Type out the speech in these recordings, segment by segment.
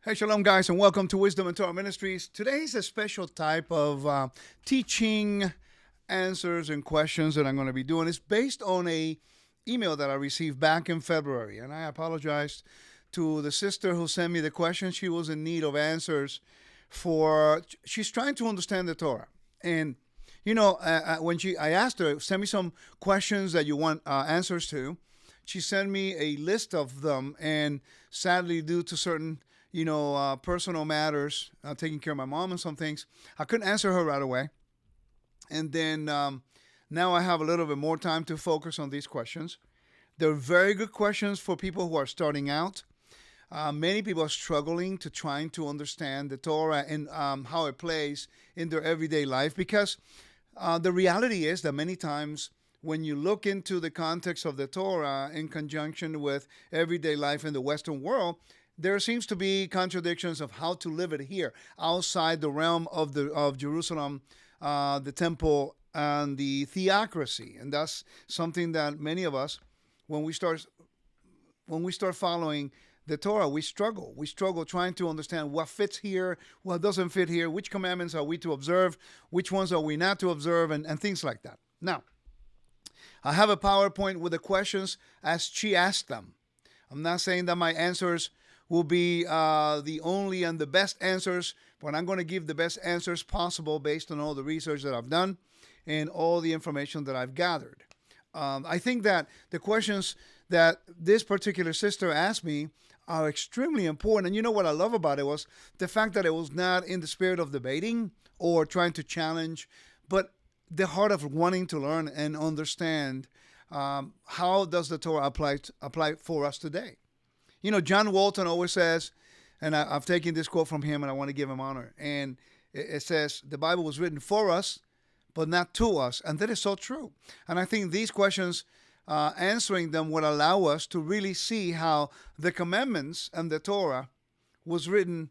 Hey, shalom, guys, and welcome to Wisdom and Torah Ministries. Today's a special type of teaching, answers, and questions that I'm going to be doing. It's based on a email that I received back in February, and I apologize to the sister who sent me the question. She was in need of answers for. She's trying to understand the Torah, and I asked her, send me some questions that you want answers to. She sent me a list of them, and sadly, due to certain personal matters, taking care of my mom and some things, I couldn't answer her right away. And then now I have a little bit more time to focus on these questions. They're very good questions for people who are starting out. Many people are struggling to trying to understand the Torah and how it plays in their everyday life, because the reality is that many times when you look into the context of the Torah in conjunction with everyday life in the Western world, there seems to be contradictions of how to live it here outside the realm of Jerusalem, the temple, and the theocracy. And that's something that many of us, when we start following the Torah, we struggle. We struggle trying to understand what fits here, what doesn't fit here, which commandments are we to observe, which ones are we not to observe, and things like that. Now, I have a PowerPoint with the questions as she asked them. I'm not saying that my answers will be the only and the best answers, but I'm going to give the best answers possible based on all the research that I've done and all the information that I've gathered. I think that the questions that this particular sister asked me are extremely important. And you know what I love about it was the fact that it was not in the spirit of debating or trying to challenge, but the heart of wanting to learn and understand how does the Torah apply for us today. You know, John Walton always says, and I've taken this quote from him and I want to give him honor, and it says, the Bible was written for us, but not to us. And that is so true. And I think these questions, answering them would allow us to really see how the commandments and the Torah was written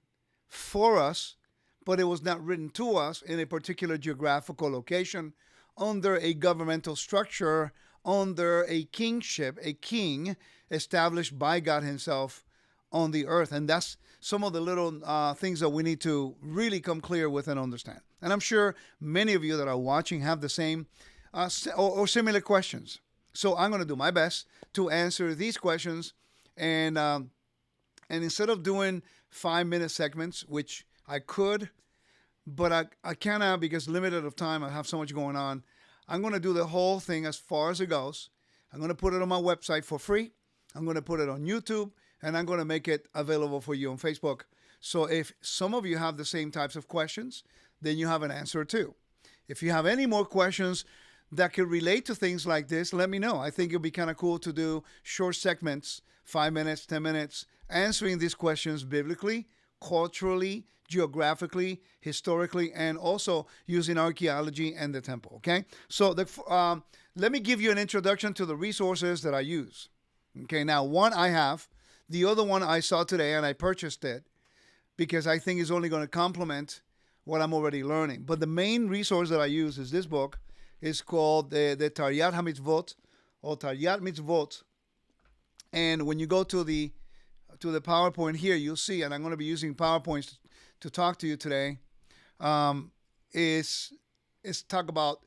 for us, but it was not written to us in a particular geographical location, under a governmental structure, under a kingship, a king established by God himself on the earth. And that's some of the little things that we need to really come clear with and understand. And I'm sure many of you that are watching have the same or similar questions. So I'm going to do my best to answer these questions. And instead of doing 5-minute segments, which I could, but I cannot because limited of time, I have so much going on. I'm going to do the whole thing as far as it goes. I'm going to put it on my website for free. I'm going to put it on YouTube, and I'm going to make it available for you on Facebook. So if some of you have the same types of questions, then you have an answer too. If you have any more questions that could relate to things like this, let me know. I think it'd be kind of cool to do short segments, 5 minutes, 10 minutes, answering these questions biblically, culturally, geographically, historically, and also using archaeology and the temple, okay? So let me give you an introduction to the resources that I use. Okay, now one I have, the other one I saw today and I purchased it because I think it's only going to complement what I'm already learning. But the main resource that I use is this book. It's called the Taryat HaMitzvot, or Taryat Mitzvot. And when you go to the PowerPoint here, you'll see, and I'm going to be using PowerPoints to talk to you today, is talk about,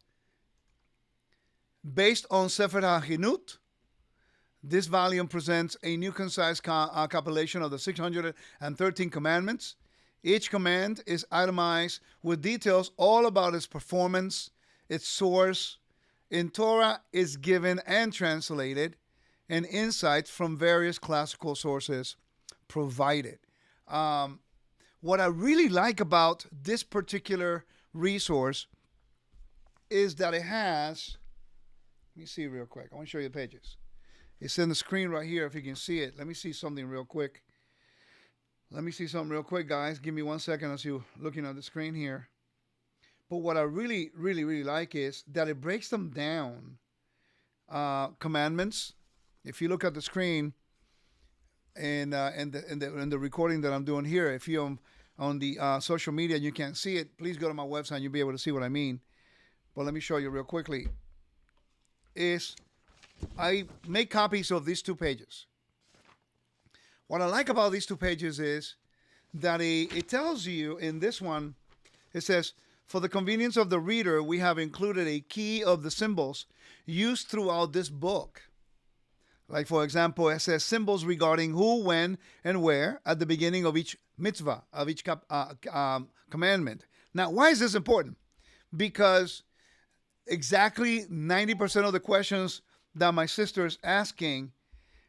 based on Sefer HaChinut. This volume presents a new concise compilation of the 613 commandments. Each command is itemized with details all about its performance, its source. In Torah is given and translated, and insights from various classical sources provided. What I really like about this particular resource is that it has, let me see real quick. I want to show you the pages. It's in the screen right here if you can see it. Let me see something real quick. Guys. Give me 1 second as you're looking at the screen here. But what I really, really, really like is that it breaks them down. Commandments. If you look at the screen and the recording that I'm doing here, if you're on the social media and you can't see it, please go to my website and you'll be able to see what I mean. But let me show you real quickly. I make copies of these 2 pages. What I like about these 2 pages is that it tells you in this one, it says, for the convenience of the reader, we have included a key of the symbols used throughout this book. Like, for example, it says symbols regarding who, when, and where at the beginning of each mitzvah, of each commandment. Now, why is this important? Because exactly 90% of the questions that my sister is asking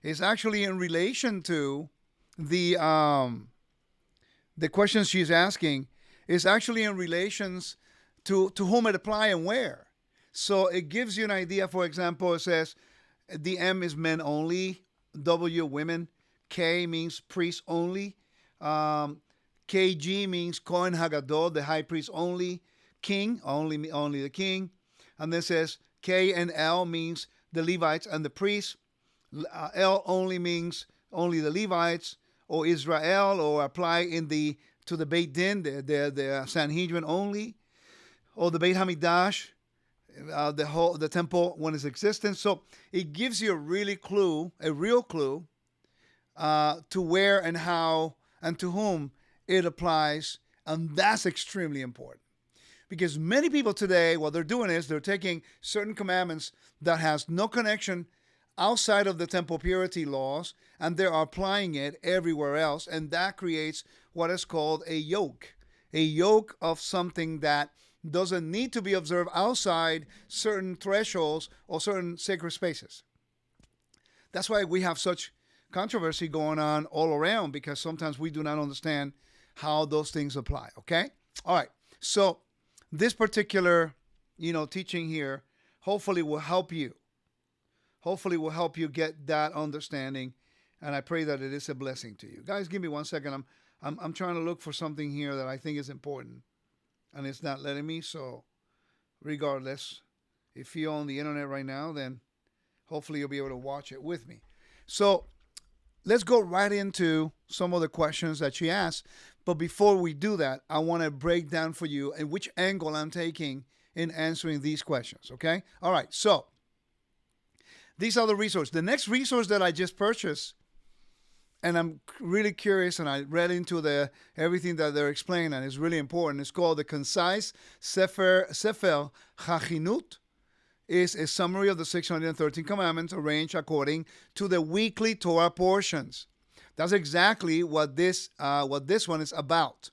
is actually in relation to the questions she's asking is actually in relations to whom it apply and where. So it gives you an idea. For example, it says the M is men only, W women, K means priest only, KG means Kohen Hagadol, the high priest only, king only the king, and then it says K and L means the Levites and the priests. L only means only the Levites or Israel, or apply to the Beit Din, the Sanhedrin only, or the Beit Hamidash, the temple when it's existence. So it gives you a real clue to where and how and to whom it applies, and that's extremely important. Because many people today, what they're doing is they're taking certain commandments that has no connection outside of the temple purity laws, and they're applying it everywhere else, and that creates what is called a yoke of something that doesn't need to be observed outside certain thresholds or certain sacred spaces. That's why we have such controversy going on all around, because sometimes we do not understand how those things apply. Okay? All right. So this particular, teaching here hopefully will help you. Hopefully will help you get that understanding, and I pray that it is a blessing to you. Guys, give me 1 second. I'm trying to look for something here that I think is important, and it's not letting me. So regardless, if you're on the internet right now, then hopefully you'll be able to watch it with me. So let's go right into some of the questions that she asked. But before we do that, I want to break down for you and which angle I'm taking in answering these questions. Okay? All right. So these are the resources. The next resource that I just purchased, and I'm really curious, and I read into everything that they're explaining, and it's really important. It's called the Concise Sefer Chachinut. Is a summary of the 613 commandments arranged according to the weekly Torah portions. That's exactly what this one is about.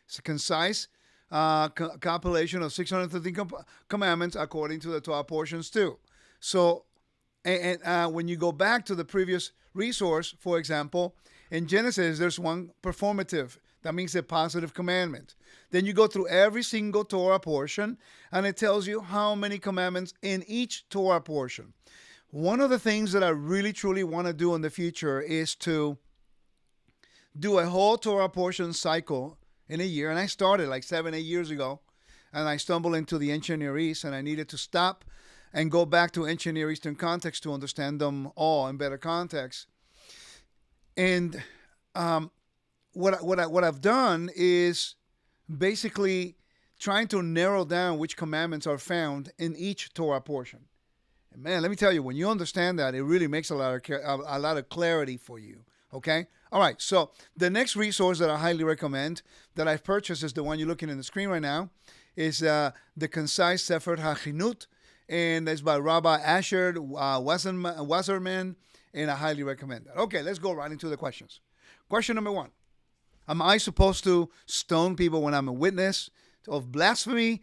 It's a concise compilation of 613 commandments according to the Torah portions too. So, and when you go back to the previous resource, for example, in Genesis, there's one performative. That means a positive commandment. Then you go through every single Torah portion, and it tells you how many commandments in each Torah portion. One of the things that I really, truly want to do in the future is to do a whole Torah portion cycle in a year. And I started like 7-8 years ago, and I stumbled into the Ancient Near East, and I needed to stop and go back to Ancient Near Eastern context to understand them all in better context. And what I've done is basically trying to narrow down which commandments are found in each Torah portion. And man, let me tell you, when you understand that, it really makes a lot of clarity for you. Okay? All right. So the next resource that I highly recommend that I've purchased is the one you're looking in the screen right now. Is the Concise Sefer HaChinut, and it's by Rabbi Asher Wasserman, and I highly recommend that. Okay, let's go right into the questions. Question number 1. Am I supposed to stone people when I'm a witness of blasphemy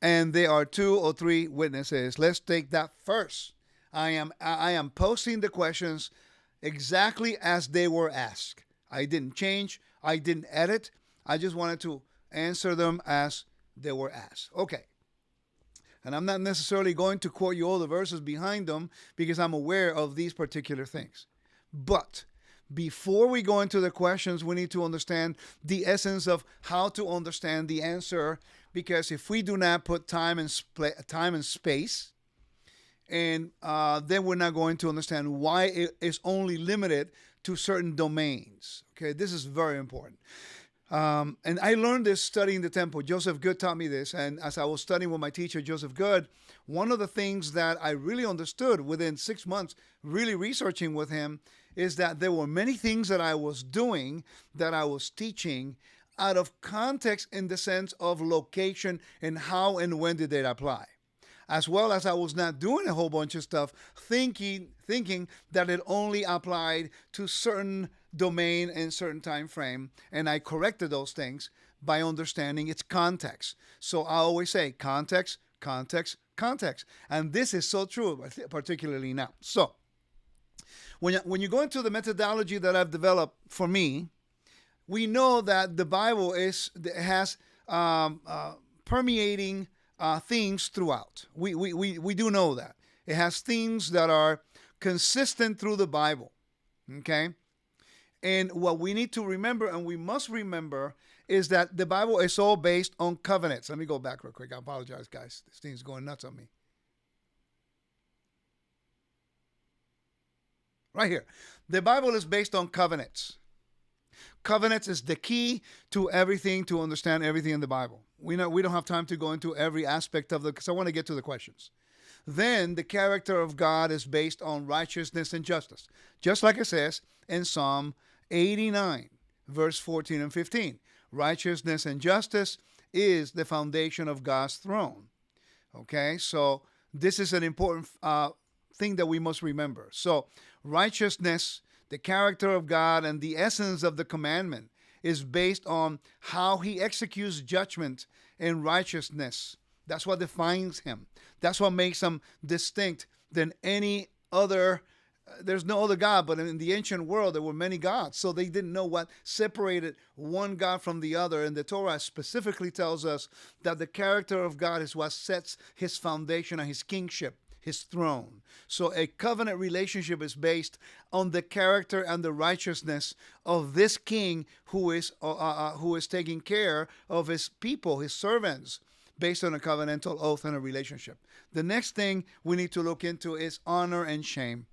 and there are 2 or 3 witnesses? Let's take that first. I am posting the questions exactly as they were asked. I didn't change. I didn't edit. I just wanted to answer them as they were asked. Okay. And I'm not necessarily going to quote you all the verses behind them because I'm aware of these particular things. But before we go into the questions, we need to understand the essence of how to understand the answer, because if we do not put time and space, and then we're not going to understand why it is only limited to certain domains. Okay, this is very important. And I learned this studying the temple. Joseph Good taught me this. And as I was studying with my teacher, Joseph Good, one of the things that I really understood within 6 months, really researching with him, is that there were many things that I was doing, that I was teaching, out of context in the sense of location and how and when did it apply. As well as I was not doing a whole bunch of stuff thinking that it only applied to certain domain and certain time frame, and I corrected those things by understanding its context. So I always say context, context, context. And this is so true, particularly now. So when you go into the methodology that I've developed for me, we know that the Bible has permeating themes throughout. We do know that. It has themes that are consistent through the Bible. Okay? And what we need to remember, and we must remember, is that the Bible is all based on covenants. Let me go back real quick. I apologize, guys. This thing's going nuts on me. Right here. The Bible is based on covenants. Covenants is the key to everything, to understand everything in the Bible. We don't have time to go into every aspect of because I want to get to the questions. Then the character of God is based on righteousness and justice. Just like it says in Psalm 89, verse 14 and 15. Righteousness and justice is the foundation of God's throne. Okay, so this is an important thing that we must remember. So righteousness, the character of God, and the essence of the commandment is based on how he executes judgment and righteousness. That's what defines him. That's what makes him distinct than any other. There's no other God, but in the ancient world, there were many gods. So they didn't know what separated one God from the other. And the Torah specifically tells us that the character of God is what sets his foundation and his kingship, his throne. So a covenant relationship is based on the character and the righteousness of this king who is taking care of his people, his servants, based on a covenantal oath and a relationship. The next thing we need to look into is honor and shame.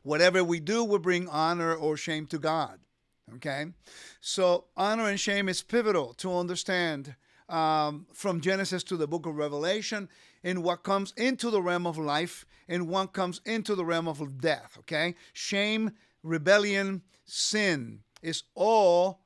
Whatever we do will bring honor or shame to God. Okay? So honor and shame is pivotal to understand from Genesis to the book of Revelation, in what comes into the realm of life and what comes into the realm of death. Okay? Shame, rebellion, sin is all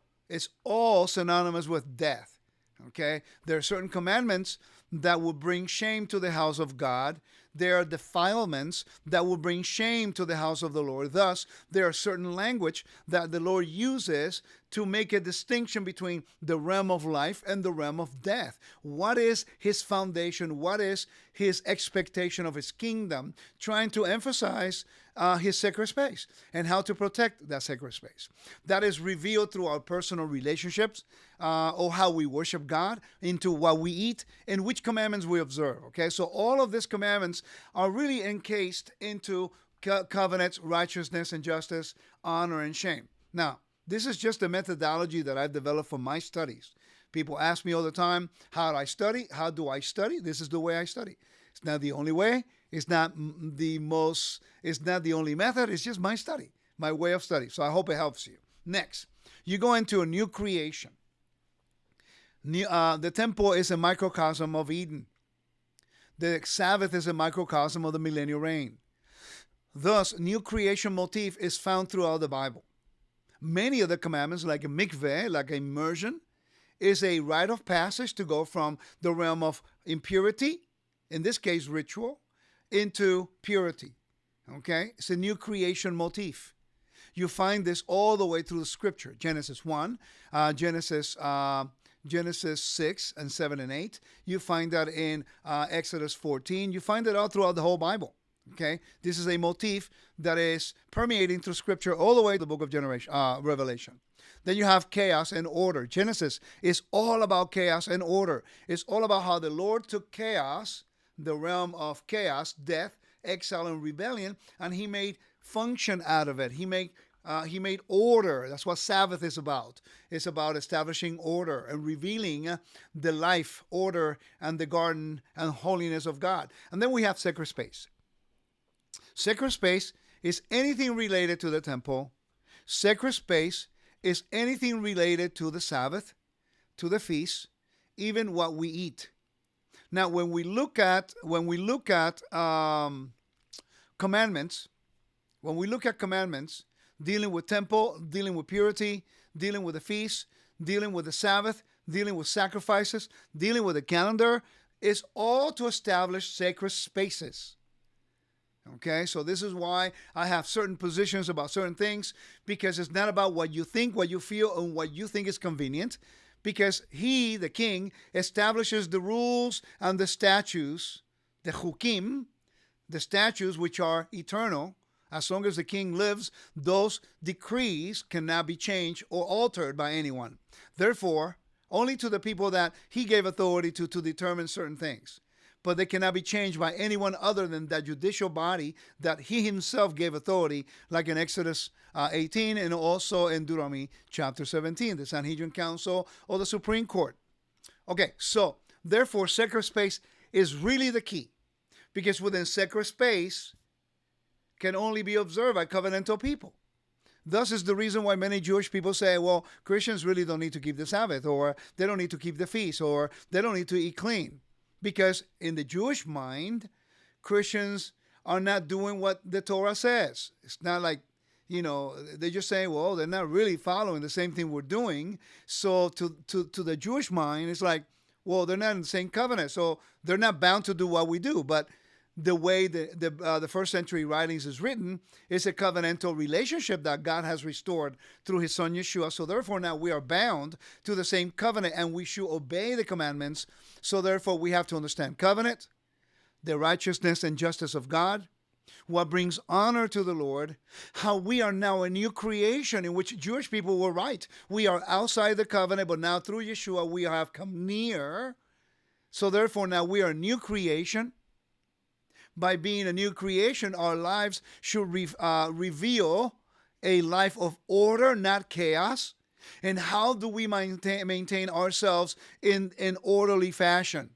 synonymous with death. Okay? There are certain commandments that will bring shame to the house of God. There are defilements that will bring shame to the house of the Lord. Thus, there are certain language that the Lord uses to make a distinction between the realm of life and the realm of death. What is his foundation? What is his expectation of his kingdom? Trying to emphasize his sacred space and how to protect that sacred space. That is revealed through our personal relationships, or how we worship God, into what we eat, and which commandments we observe. Okay, so all of these commandments are really encased into covenants, righteousness and justice, honor and shame. Now, this is just a methodology that I've developed for my studies. People ask me all the time, how do I study? How do I study? This is the way I study. It's not the only way. It's not the only method. It's just my study, my way of study. So I hope it helps you. Next, you go into a new creation. The temple is a microcosm of Eden. The Sabbath is a microcosm of the millennial reign. Thus, new creation motif is found throughout the Bible. Many of the commandments, like a mikveh, like immersion, is a rite of passage to go from the realm of impurity, in this case ritual, into purity. Okay? It's a new creation motif. You find this all the way through the scripture. Genesis 1, Genesis 6 and 7 and 8. You find that in Exodus 14. You find it all throughout the whole Bible. Okay, this is a motif that is permeating through Scripture all the way to the book of Revelation. Then you have chaos and order. Genesis is all about chaos and order. It's all about how the Lord took chaos, the realm of chaos, death, exile, and rebellion, and he made function out of it. He made order. That's what Sabbath is about. It's about establishing order and revealing the life, order, and the garden and holiness of God. And then we have sacred space. Sacred space is anything related to the temple. Sacred space is anything related to the Sabbath, to the feast, even what we eat. Now, when we look at commandments, dealing with temple, dealing with purity, dealing with the feast, dealing with the Sabbath, dealing with sacrifices, dealing with the calendar, is all to establish sacred spaces. Okay, so this is why I have certain positions about certain things, because it's not about what you think, what you feel, and what you think is convenient, because he, the king, establishes the rules and the statutes, the chukim, the statutes which are eternal. As long as the king lives, those decrees cannot be changed or altered by anyone. Therefore, only to the people that he gave authority to determine certain things. But they cannot be changed by anyone other than that judicial body that he himself gave authority, like in Exodus 18 and also in Deuteronomy chapter 17, the Sanhedrin Council or the Supreme Court. Okay, so therefore sacred space is really the key, because within sacred space can only be observed by covenantal people. Thus is the reason why many Jewish people say, well, Christians really don't need to keep the Sabbath, or they don't need to keep the feast, or they don't need to eat clean. Because in the Jewish mind, Christians are not doing what the Torah says. It's not like, they're just saying, well, they're not really following the same thing we're doing. So to the Jewish mind, it's like, well, they're not in the same covenant, so they're not bound to do what we do. But the way the first century writings is written is a covenantal relationship that God has restored through his son Yeshua. So therefore now we are bound to the same covenant, and we should obey the commandments. So therefore we have to understand covenant, the righteousness and justice of God, what brings honor to the Lord, how we are now a new creation, in which Jewish people were right. We are outside the covenant, but now through Yeshua we have come near. So therefore now we are a new creation. By being a new creation, our lives should reveal a life of order, not chaos. And how do we maintain ourselves in an orderly fashion?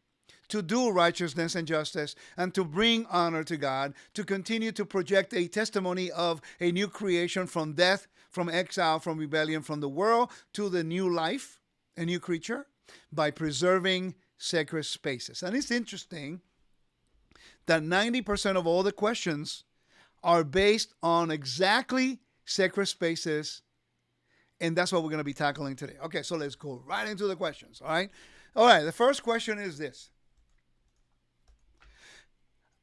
To do righteousness and justice, and to bring honor to God, to continue to project a testimony of a new creation from death, from exile, from rebellion, from the world, to the new life, a new creature, by preserving sacred spaces. And it's interesting that 90% of all the questions are based on exactly sacred spaces, and that's what we're going to be tackling today. Okay, so let's go right into the questions, all right? All right, the first question is this.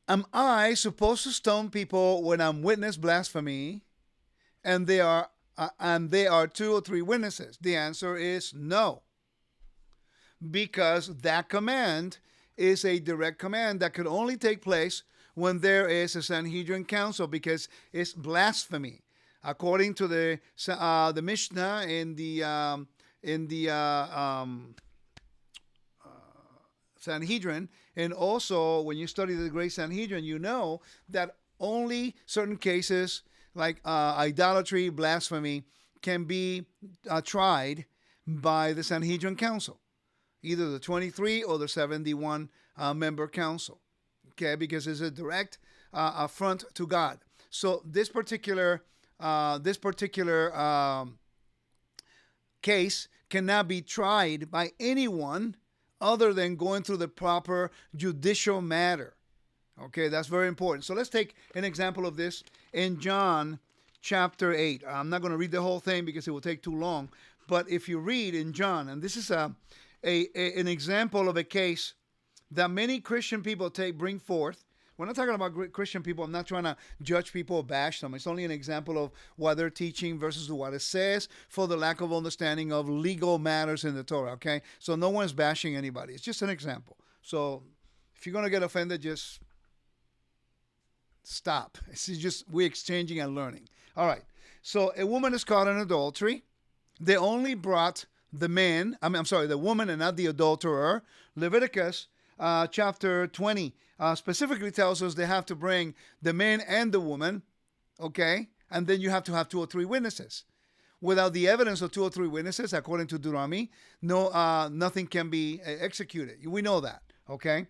Am I supposed to stone people when I'm witness blasphemy and there are 2 or 3 witnesses? The answer is no, because that command is a direct command that could only take place when there is a Sanhedrin council, because it's blasphemy. According to the Mishnah in the Sanhedrin, and also when you study the Great Sanhedrin, you know that only certain cases like idolatry, blasphemy, can be tried by the Sanhedrin Council, either the 23 or the 71 member council, okay, because it's a direct affront to God. So this particular case cannot be tried by anyone other than going through the proper judicial matter. Okay, that's very important. So let's take an example of this in John chapter 8. I'm not going to read the whole thing because it will take too long. But if you read in John, and this is an example of a case that many Christian people bring forth. We're not talking about Christian people. I'm not trying to judge people or bash them. It's only an example of what they're teaching versus what it says, for the lack of understanding of legal matters in the Torah, okay? So no one's bashing anybody. It's just an example. So if you're going to get offended, just stop. It's just we're exchanging and learning. All right. So a woman is caught in adultery. They only brought the woman and not the adulterer. Leviticus chapter 20 specifically tells us they have to bring the man and the woman, okay? And then you have to have 2 or 3 witnesses. Without the evidence of 2 or 3 witnesses, according to Deuteronomy, nothing can be executed. We know that, okay?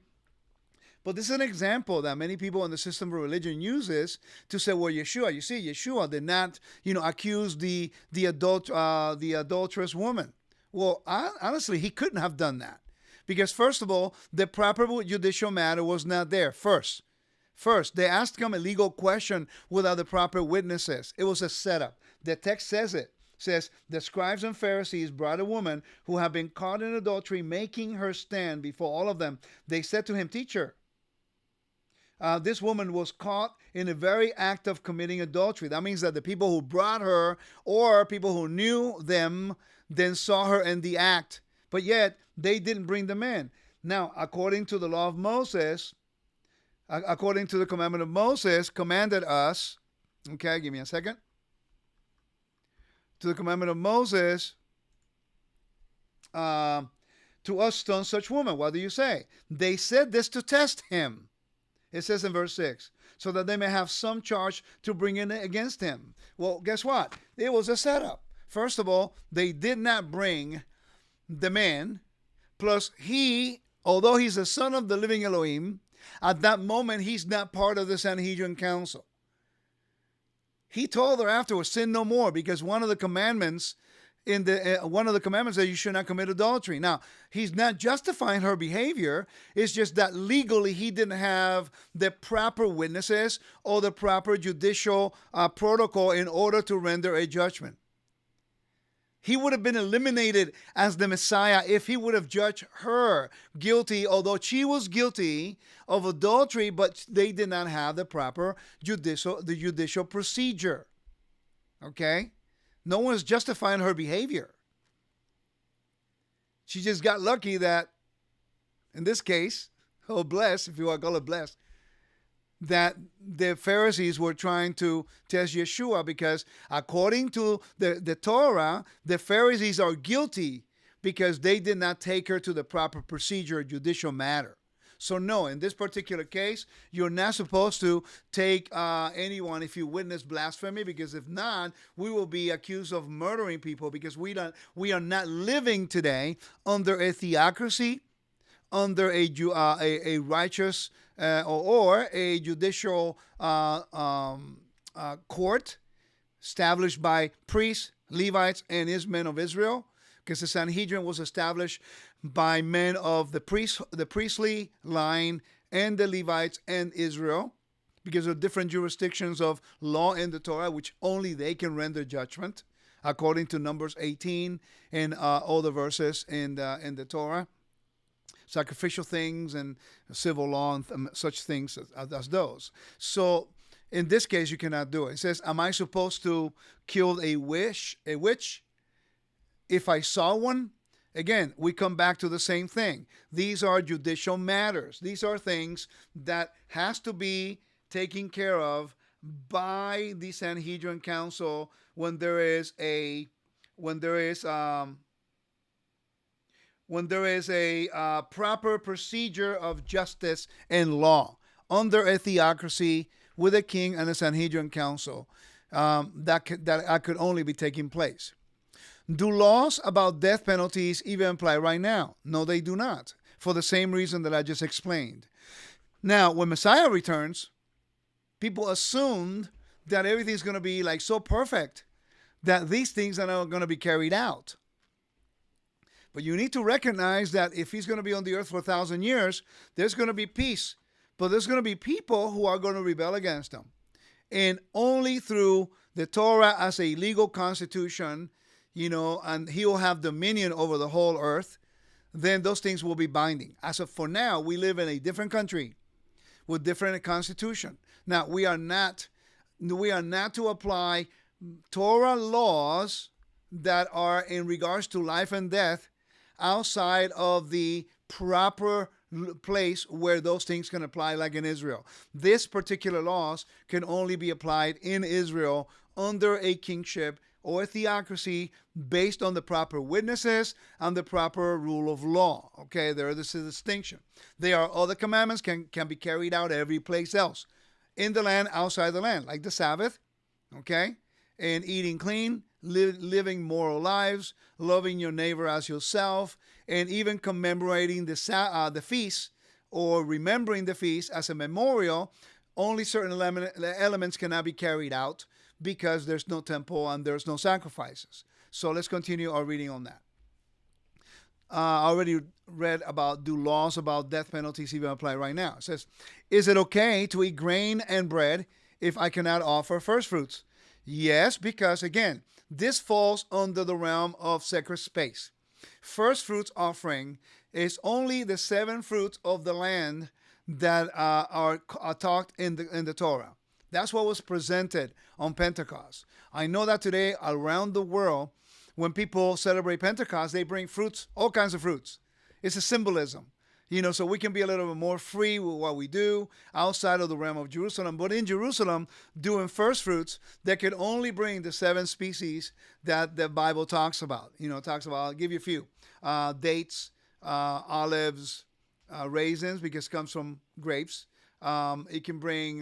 But this is an example that many people in the system of religion uses to say, well, Yeshua did not, accuse the adulterous woman. Well, honestly, he couldn't have done that. Because first of all, the proper judicial matter was not there. First, they asked him a legal question without the proper witnesses. It was a setup. The text says it. Says, the scribes and Pharisees brought a woman who had been caught in adultery, making her stand before all of them. They said to him, Teacher, this woman was caught in the very act of committing adultery. That means that the people who brought her or people who knew them then saw her in the act, but yet they didn't bring them in. Now, according to the law of Moses, according to the commandment of Moses, commanded us, okay, give me a second. To the commandment of Moses, to us stone such woman. What do you say? They said this to test him. It says in verse 6, so that they may have some charge to bring in against him. Well, guess what? It was a setup. First of all, they did not bring the man. Plus, he, although he's the son of the living Elohim, at that moment, he's not part of the Sanhedrin council. He told her afterwards, sin no more, because one of the commandments that you should not commit adultery. Now, he's not justifying her behavior. It's just that legally he didn't have the proper witnesses or the proper judicial protocol in order to render a judgment. He would have been eliminated as the Messiah if he would have judged her guilty, although she was guilty of adultery, but they did not have the proper judicial procedure. Okay? No one is justifying her behavior. She just got lucky that, in this case, oh blessed, if you want to call it blessed, that the Pharisees were trying to test Yeshua, because according to the Torah, the Pharisees are guilty because they did not take her to the proper procedure, judicial matter. So no, in this particular case, you're not supposed to take anyone if you witness blasphemy, because if not, we will be accused of murdering people, because we are not living today under a theocracy, under a righteous or a judicial court established by priests, Levites, and his men of Israel, because the Sanhedrin was established by men of the priestly line and the Levites and Israel, because of different jurisdictions of law in the Torah, which only they can render judgment, according to Numbers 18 and all the verses in the Torah. Sacrificial things and civil law and such things as those. So in this case, you cannot do it. It says, am I supposed to kill a witch if I saw one? Again, we come back to the same thing. These are judicial matters. These are things that has to be taken care of by the Sanhedrin Council when there is a proper procedure of justice and law under a theocracy with a king and a Sanhedrin Council. That could only be taking place. Do laws about death penalties even apply right now? No, they do not, for the same reason that I just explained. Now, when Messiah returns, people assumed that everything's going to be like so perfect that these things are not going to be carried out. But you need to recognize that if he's going to be on the earth for 1,000 years, there's going to be peace. But there's going to be people who are going to rebel against him. And only through the Torah as a legal constitution, and he will have dominion over the whole earth, then those things will be binding. As of for now, we live in a different country with different constitution. Now, we are not to apply Torah laws that are in regards to life and death outside of the proper place where those things can apply, like in Israel. This particular laws can only be applied in Israel under a kingship or a theocracy based on the proper witnesses and the proper rule of law. Okay, there is a distinction. There are other commandments can be carried out every place else. In the land, outside the land, like the Sabbath, okay, and eating clean, living moral lives, loving your neighbor as yourself, and even commemorating the feast or remembering the feast as a memorial. Only certain elements cannot be carried out because there's no temple and there's no sacrifices. So let's continue our reading on that. I already read about, do laws about death penalties even apply right now? It says, is it okay to eat grain and bread if I cannot offer first fruits? Yes, because again, this falls under the realm of sacred space. First fruits offering is only the seven fruits of the land that are taught in the Torah. That's what was presented on Pentecost. I know that today around the world, when people celebrate Pentecost, they bring fruits, all kinds of fruits. It's a symbolism, so we can be a little bit more free with what we do outside of the realm of Jerusalem. But in Jerusalem, doing first fruits, they could only bring the seven species that the Bible talks about. I'll give you a few: dates, olives, raisins, because it comes from grapes. It can bring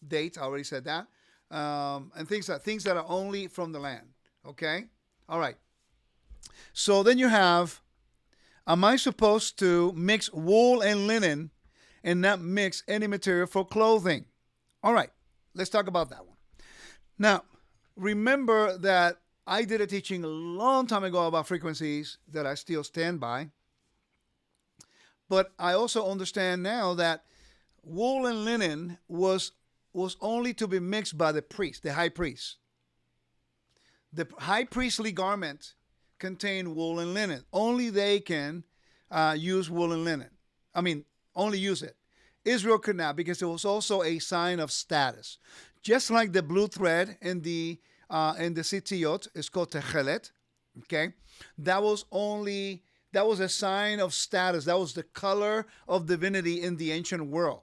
dates. I already said that, and things that are only from the land. Okay, all right. So then you have: am I supposed to mix wool and linen and not mix any material for clothing? All right, let's talk about that one. Now, remember that I did a teaching a long time ago about frequencies that I still stand by. But I also understand now that wool and linen was only to be mixed by the priest, the high priest. The high priestly garment contain wool and linen. Only they can use wool and linen. Only use it. Israel could not, because it was also a sign of status. Just like the blue thread in the sitiyot is called techelet. Okay, that was a sign of status. That was the color of divinity in the ancient world.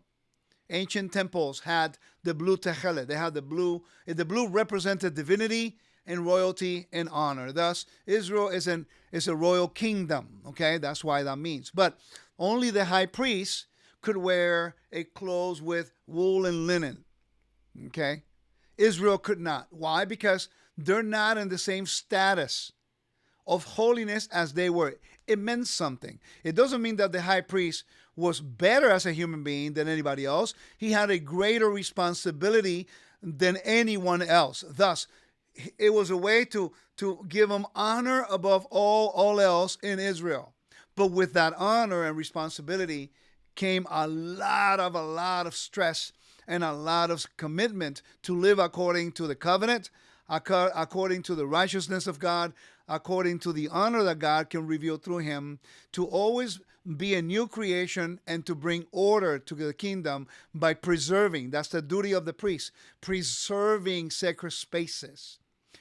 Ancient temples had the blue techelet. They had the blue. The blue represented divinity and royalty and honor. Thus, Israel is a royal kingdom. Okay, that's why that means. But only the high priest could wear a clothes with wool and linen. Okay, Israel could not. Why? Because they're not in the same status of holiness as they were. It meant something. It doesn't mean that the high priest was better as a human being than anybody else. He had a greater responsibility than anyone else. Thus, it was a way to give him honor above all else in Israel. But with that honor and responsibility came a lot of stress and a lot of commitment to live according to the covenant, according to the righteousness of God, according to the honor that God can reveal through him, to always be a new creation and to bring order to the kingdom by preserving. That's the duty of the priest, preserving sacred spaces,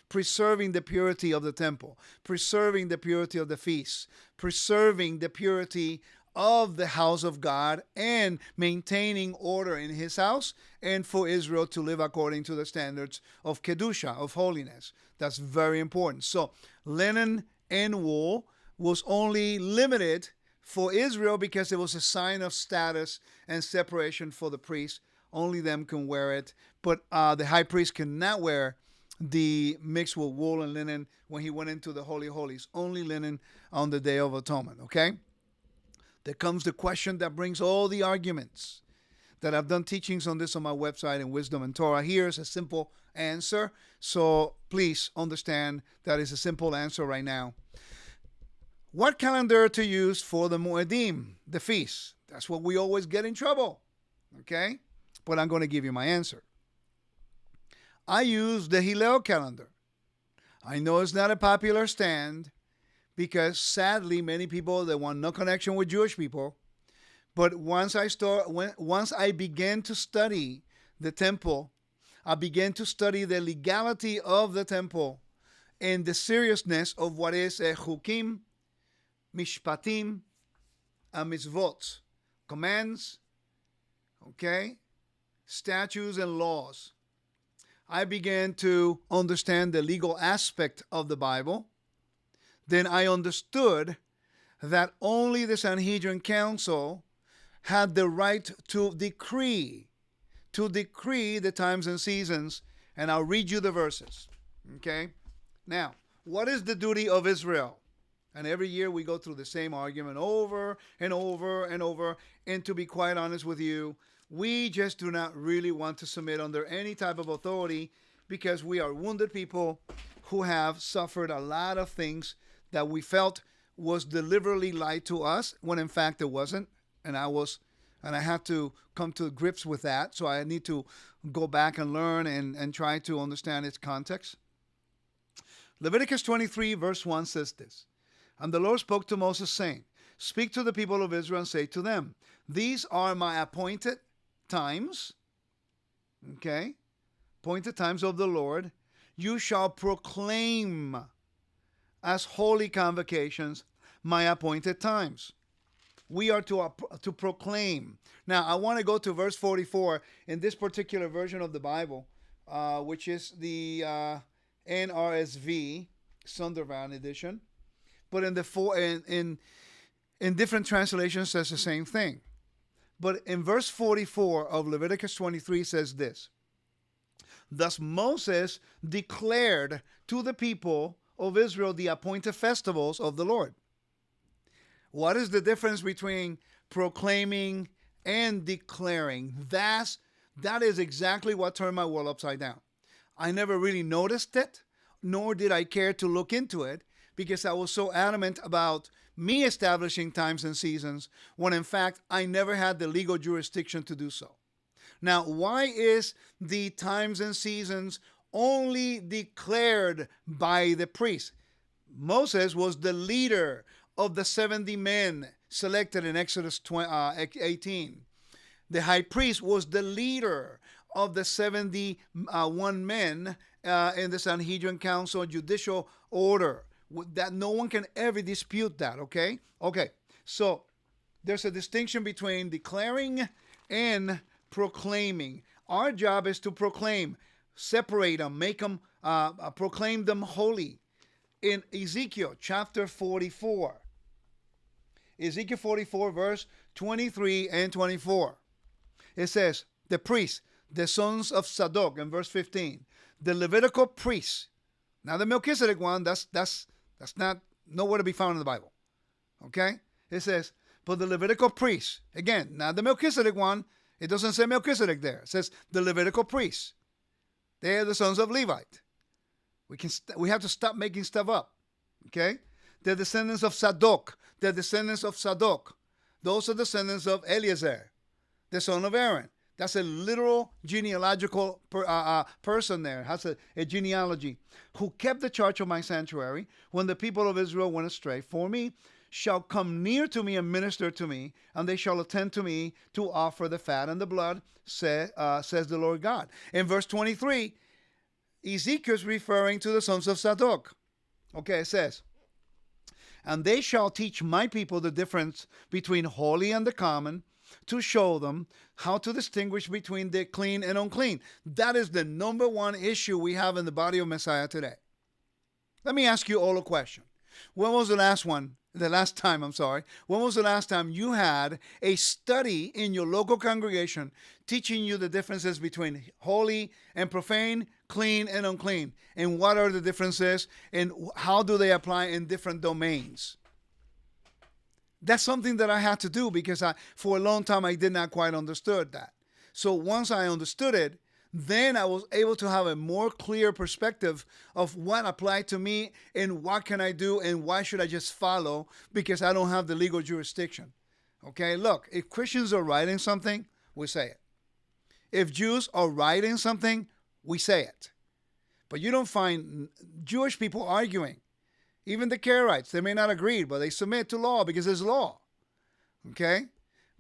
preserving the purity of the temple, preserving the purity of the feasts, preserving the purity of the house of God, and maintaining order in his house, and for Israel to live according to the standards of Kedusha, of holiness. That's very important. So linen and wool was only limited for Israel because it was a sign of status and separation for the priest. Only them can wear it. But the high priest cannot wear the mixed with wool and linen when he went into the Holy of Holies. Only linen on the Day of Atonement, okay? There comes the question that brings all the arguments. That I've done teachings on this on my website in Wisdom and Torah. Here's a simple answer. So please understand that is a simple answer right now. What calendar to use for the Moedim, the feast? That's what we always get in trouble. Okay? But I'm going to give you my answer. I use the Hillel calendar. I know it's not a popular stand because sadly many people, they want no connection with Jewish people. But once I began to study the temple, I began to study the legality of the temple and the seriousness of what is a chukim, mishpatim, and mitzvot, commands, okay, statutes and laws. I began to understand the legal aspect of the Bible. Then I understood that only the Sanhedrin Council had the right to decree the times and seasons. And I'll read you the verses. Okay? Now, what is the duty of Israel? And every year we go through the same argument over and over and over. And to be quite honest with you, we just do not really want to submit under any type of authority because we are wounded people who have suffered a lot of things that we felt was deliberately lied to us when in fact it wasn't. And I was And I had to come to grips with that. So I need to go back and learn and try to understand its context. Leviticus 23, verse 1 says this. And the Lord spoke to Moses, saying, Speak to the people of Israel and say to them, These are my appointed times. Okay? Appointed times of the Lord. You shall proclaim as holy convocations my appointed times. We are to proclaim. Now, I want to go to verse 44 in this particular version of the Bible, which is the NRSV, Sundervan edition. But in different translations, says the same thing. But in verse 44 of Leviticus 23 says this. Thus Moses declared to the people of Israel the appointed festivals of the Lord. What is the difference between proclaiming and declaring? That is exactly what turned my world upside down. I never really noticed it, nor did I care to look into it, because I was so adamant about me establishing times and seasons, when in fact I never had the legal jurisdiction to do so. Now, why is the times and seasons only declared by the priest? Moses was the leader of the 70 men selected in Exodus 18. The high priest was the leader of the 71 men in the Sanhedrin Council Judicial Order. That no one can ever dispute that, okay? Okay, so there's a distinction between declaring and proclaiming. Our job is to proclaim, separate them, make them, proclaim them holy. In Ezekiel chapter 44, Ezekiel 44, verse 23 and 24. It says, the priests, the sons of Zadok, in verse 15, the Levitical priests. Now the Melchizedek one, that's not nowhere to be found in the Bible. Okay? It says, but the Levitical priests, again, not the Melchizedek one, it doesn't say Melchizedek there. It says the Levitical priests. They are the sons of Levite. We have to stop making stuff up. Okay? The descendants of Zadok. The descendants of Zadok. Those are descendants of Eleazar, the son of Aaron. That's a literal genealogical person there. Has a genealogy. Who kept the charge of my sanctuary when the people of Israel went astray. For me shall come near to me and minister to me, and they shall attend to me to offer the fat and the blood, says the Lord God. In verse 23, Ezekiel's referring to the sons of Zadok. Okay, it says, and they shall teach my people the difference between holy and the common, to show them how to distinguish between the clean and unclean. That is the number one issue we have in the body of Messiah today. Let me ask you all a question. When was the last time you had a study in your local congregation teaching you the differences between holy and profane, clean and unclean? And what are the differences and how do they apply in different domains? That's something that I had to do because for a long time I did not quite understood that. So once I understood it, then I was able to have a more clear perspective of what applied to me and what can I do and why should I just follow because I don't have the legal jurisdiction. Okay, look, if Christians are writing something, we say it. If Jews are writing something, we say it. But you don't find Jewish people arguing. Even the Karaites, they may not agree, but they submit to law because there's law. Okay?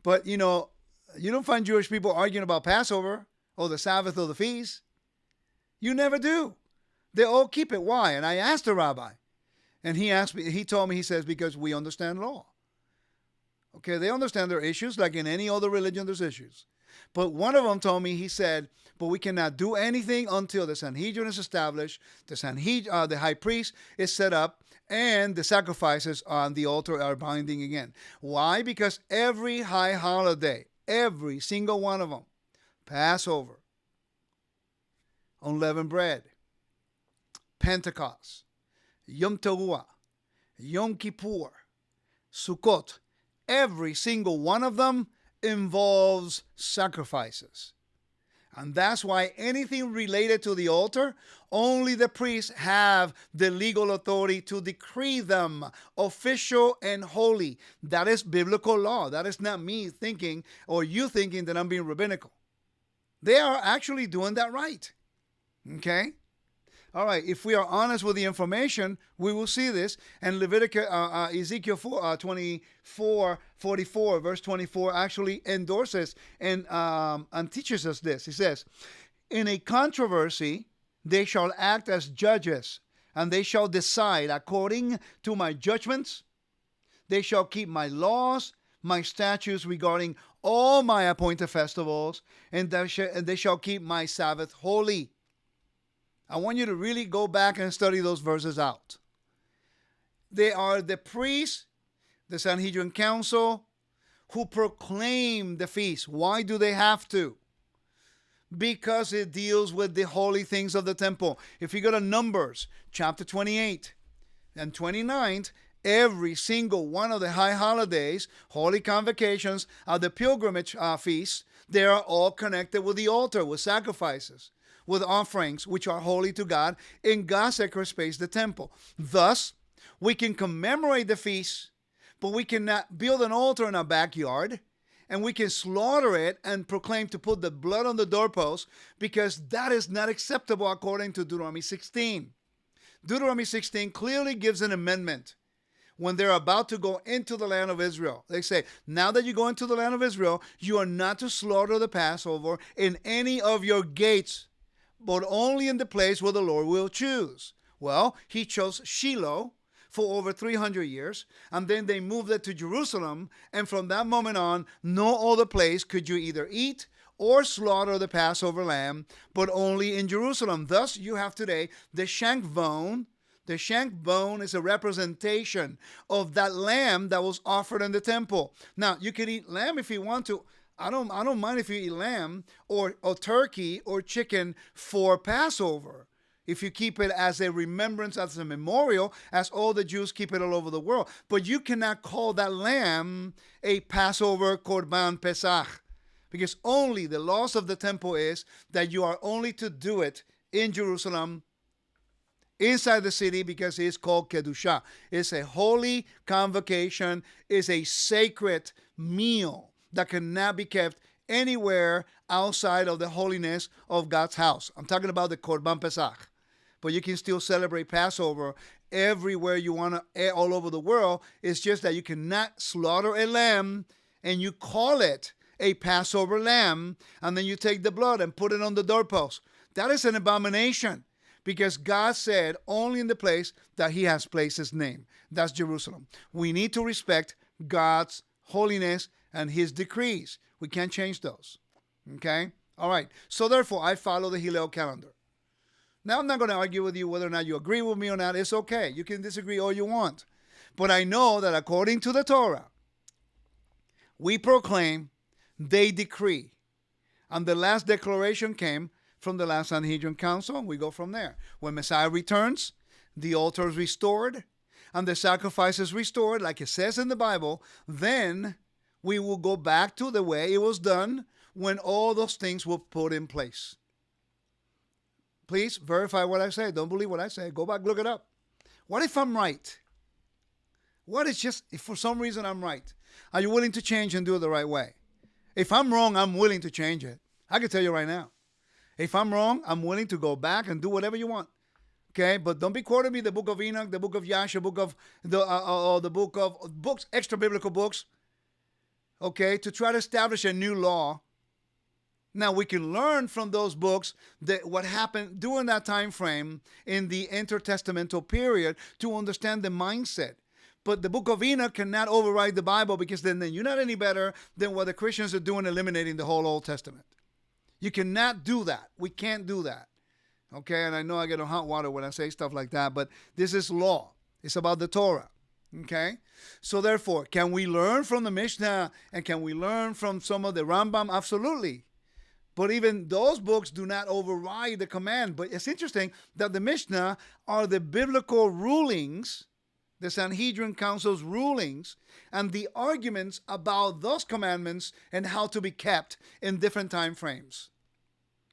But, you don't find Jewish people arguing about Passover or the Sabbath or the feast. You never do. They all keep it. Why? And I asked the rabbi. And he told me, he says, because we understand law. Okay, they understand their issues like in any other religion there's issues. But one of them told me, he said, but we cannot do anything until the Sanhedrin is established, the high priest is set up, and the sacrifices on the altar are binding again. Why? Because every high holiday, every single one of them, Passover, unleavened bread, Pentecost, Yom Teruah, Yom Kippur, Sukkot, every single one of them involves sacrifices. And that's why anything related to the altar, only the priests have the legal authority to decree them official and holy. That is biblical law. That is not me thinking or you thinking that I'm being rabbinical. They are actually doing that right. Okay? All right, if we are honest with the information, we will see this. And Ezekiel 44, verse 24, actually endorses and teaches us this. He says, in a controversy, they shall act as judges, and they shall decide according to my judgments. They shall keep my laws, my statutes regarding all my appointed festivals, and they shall keep my Sabbath holy. I want you to really go back and study those verses out. They are the priests, the Sanhedrin Council, who proclaim the feast. Why do they have to? Because it deals with the holy things of the temple. If you go to Numbers chapter 28 and 29, every single one of the high holidays, holy convocations, the pilgrimage feasts, they are all connected with the altar, with sacrifices, with offerings which are holy to God in God's sacred space, the temple. Thus, we can commemorate the feast, but we cannot build an altar in our backyard, and we can slaughter it and proclaim to put the blood on the doorpost, because that is not acceptable according to Deuteronomy 16. Deuteronomy 16 clearly gives an amendment. When they're about to go into the land of Israel, they say, now that you go into the land of Israel, you are not to slaughter the Passover in any of your gates, but only in the place where the Lord will choose. Well, he chose Shiloh for over 300 years, and then they moved it to Jerusalem, and from that moment on, no other place could you either eat or slaughter the Passover lamb, but only in Jerusalem. Thus, you have today the shank bone. The shank bone is a representation of that lamb that was offered in the temple. Now, you can eat lamb if you want to. I don't mind if you eat lamb or turkey or chicken for Passover, if you keep it as a remembrance, as a memorial, as all the Jews keep it all over the world. But you cannot call that lamb a Passover Korban Pesach, because only the laws of the temple is that you are only to do it in Jerusalem, inside the city, because it is called Kedusha. It's a holy convocation. It's a sacred meal that cannot be kept anywhere outside of the holiness of God's house. I'm talking about the Korban Pesach. But you can still celebrate Passover everywhere you want to, all over the world. It's just that you cannot slaughter a lamb and you call it a Passover lamb, and then you take the blood and put it on the doorpost. That is an abomination, because God said only in the place that he has placed his name. That's Jerusalem. We need to respect God's holiness and his decrees. We can't change those. Okay? All right. So therefore, I follow the Hillel calendar. Now, I'm not going to argue with you whether or not you agree with me or not. It's okay. You can disagree all you want. But I know that according to the Torah, we proclaim, they decree. And the last declaration came from the last Sanhedrin Council, and we go from there. When Messiah returns, the altar is restored, and the sacrifice is restored, like it says in the Bible, then we will go back to the way it was done when all those things were put in place. Please verify what I say. Don't believe what I say. Go back, look it up. What if I'm right? What is just, if for some reason I'm right? Are you willing to change and do it the right way? If I'm wrong, I'm willing to change it. I can tell you right now. If I'm wrong, I'm willing to go back and do whatever you want. Okay, but don't be quoting me the book of Enoch, the book of Yasha, the book of books, extra biblical books. Okay, to try to establish a new law. Now, we can learn from those books that what happened during that time frame in the intertestamental period to understand the mindset. But the book of Enoch cannot override the Bible, because then you're not any better than what the Christians are doing, eliminating the whole Old Testament. You cannot do that. We can't do that. Okay, and I know I get on hot water when I say stuff like that, but this is law. It's about the Torah. Okay? So therefore, can we learn from the Mishnah, and can we learn from some of the Rambam? Absolutely. But even those books do not override the command. But it's interesting that the Mishnah are the biblical rulings, the Sanhedrin Council's rulings, and the arguments about those commandments and how to be kept in different time frames.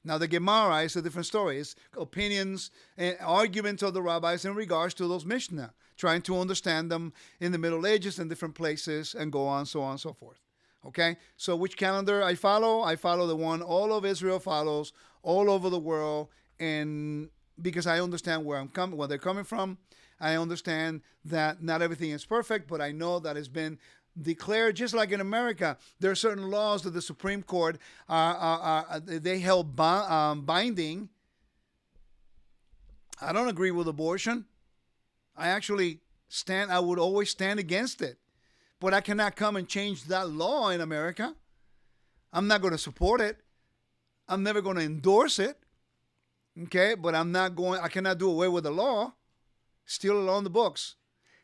Now, the Gemara is a different story. It's opinions and arguments of the rabbis in regards to those Mishnah, trying to understand them in the Middle Ages in different places and go on, so on and so forth. Okay? So which calendar I follow? I follow the one all of Israel follows all over the world, and because I understand where they're coming from. I understand that not everything is perfect, but I know that it's been declared, just like in America, there are certain laws that the Supreme Court they held binding. I don't agree with abortion. I would always stand against it. But I cannot come and change that law in America. I'm not going to support it. I'm never going to endorse it. Okay, but I cannot do away with the law. Still a law in the books.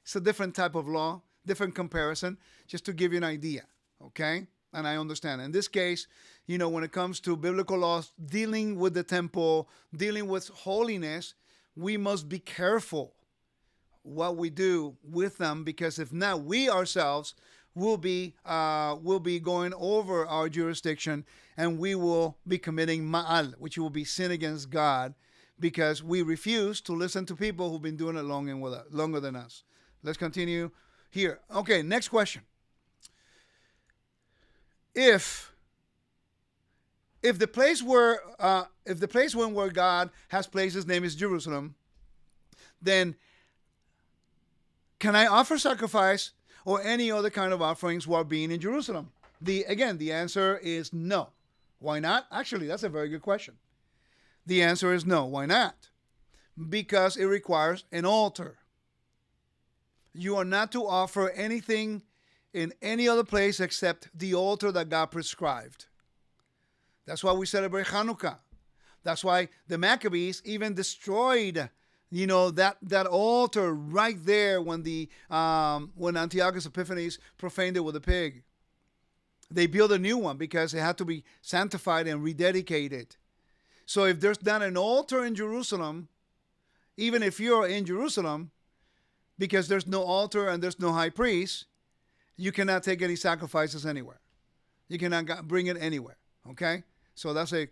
It's a different type of law, different comparison, just to give you an idea. Okay, and I understand. In this case, when it comes to biblical laws, dealing with the temple, dealing with holiness, we must be careful what we do with them, because if not, we ourselves will be going over our jurisdiction, and we will be committing ma'al, which will be sin against God, because we refuse to listen to people who've been doing it longer than us. Let's continue here. Okay, next question. If the place where God has placed His name is Jerusalem, then can I offer sacrifice or any other kind of offerings while being in Jerusalem? The answer is no. Why not? Actually, that's a very good question. The answer is no. Why not? Because it requires an altar. You are not to offer anything in any other place except the altar that God prescribed. That's why we celebrate Hanukkah. That's why the Maccabees even destroyed that altar right there when Antiochus Epiphanes profaned it with a pig. They built a new one because it had to be sanctified and rededicated. So if there's not an altar in Jerusalem, even if you're in Jerusalem, because there's no altar and there's no high priest, you cannot take any sacrifices anywhere. You cannot bring it anywhere. Okay? So that's the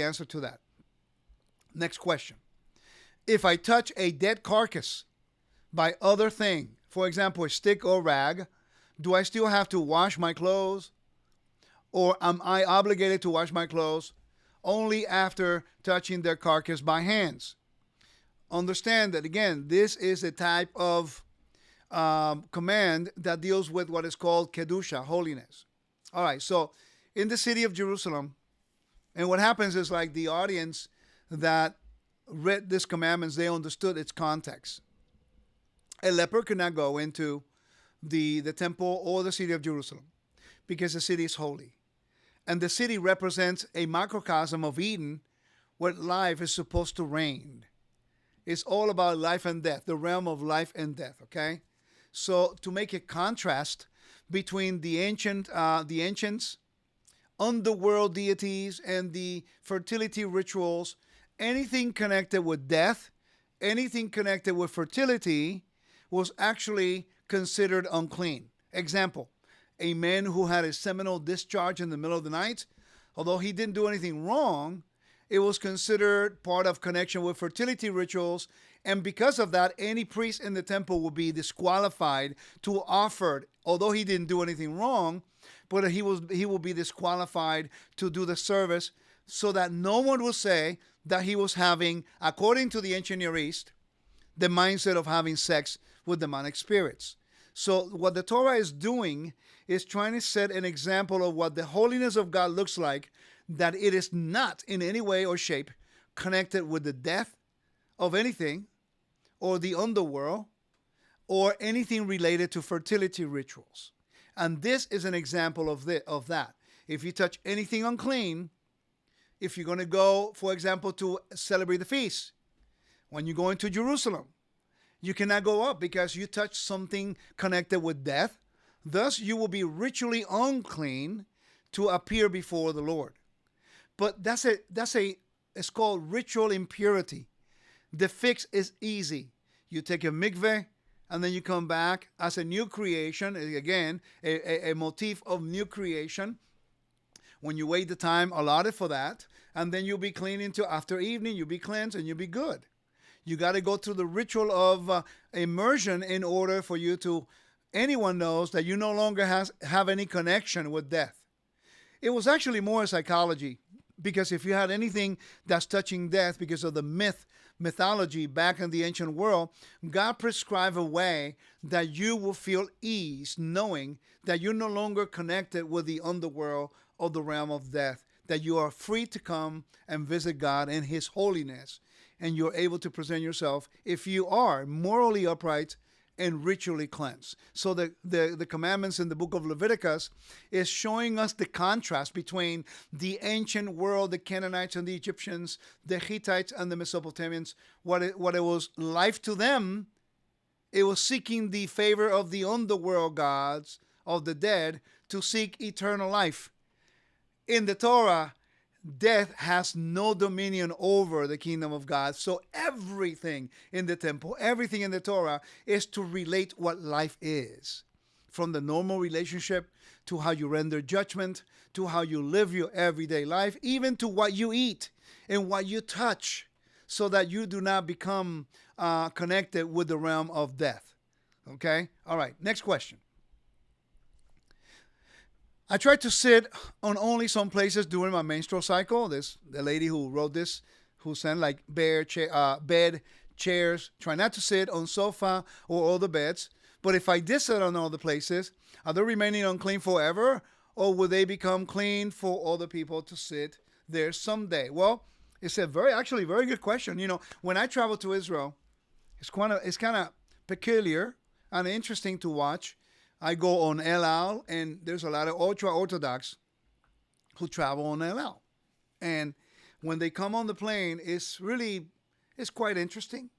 answer to that. Next question. If I touch a dead carcass by other thing, for example, a stick or rag, do I still have to wash my clothes? Or am I obligated to wash my clothes only after touching their carcass by hands? Understand that, again, this is a type of command that deals with what is called kedusha, holiness. All right, so in the city of Jerusalem, and what happens is, like, the audience that read these commandments, they understood its context. A leper could not go into the temple or the city of Jerusalem because the city is holy. And the city represents a microcosm of Eden, where life is supposed to reign. It's all about life and death, the realm of life and death, okay? So to make a contrast between the ancients, underworld deities, and the fertility rituals, anything connected with death, anything connected with fertility was actually considered unclean. Example, a man who had a seminal discharge in the middle of the night, although he didn't do anything wrong, it was considered part of connection with fertility rituals, and because of that, any priest in the temple would be disqualified to offer, although he didn't do anything wrong, but he will be disqualified to do the service, so that no one will say that he was having, according to the ancient Near East, the mindset of having sex with demonic spirits. So what the Torah is doing is trying to set an example of what the holiness of God looks like, that it is not in any way or shape connected with the death of anything, or the underworld, or anything related to fertility rituals. And this is an example of that. If you touch anything unclean, if you're going to go, for example, to celebrate the feast, when you go into Jerusalem, you cannot go up because you touched something connected with death. Thus, you will be ritually unclean to appear before the Lord. But it's called ritual impurity. The fix is easy. You take a mikveh, and then you come back as a new creation. Again, a motif of new creation. When you wait the time allotted for that, and then you'll be clean until after evening. You'll be cleansed and you'll be good. You got to go through the ritual of immersion in order for you to, anyone knows that you no longer have any connection with death. It was actually more psychology, because if you had anything that's touching death, because of the mythology back in the ancient world, God prescribed a way that you will feel ease knowing that you're no longer connected with the underworld or the realm of death, that you are free to come and visit God in His holiness, and you're able to present yourself, if you are morally upright and ritually cleansed. So the commandments in the book of Leviticus is showing us the contrast between the ancient world, the Canaanites and the Egyptians, the Hittites and the Mesopotamians. What it was life to them, it was seeking the favor of the underworld gods of the dead to seek eternal life. In the Torah, death has no dominion over the kingdom of God. So everything in the temple, everything in the Torah is to relate what life is. From the normal relationship to how you render judgment, to how you live your everyday life, even to what you eat and what you touch, so that you do not become connected with the realm of death. Okay? All right, next question. I tried to sit on only some places during my menstrual cycle. The lady who wrote this, who sent like bed, chairs. Try not to sit on sofa or other beds. But if I did sit on other places, are they remaining unclean forever, or will they become clean for other people to sit there someday? Well, it's a very good question. You know, when I travel to Israel, it's kind of peculiar and interesting to watch. I go on El Al, and there's a lot of ultra-Orthodox who travel on El Al. And when they come on the plane, it's quite interesting,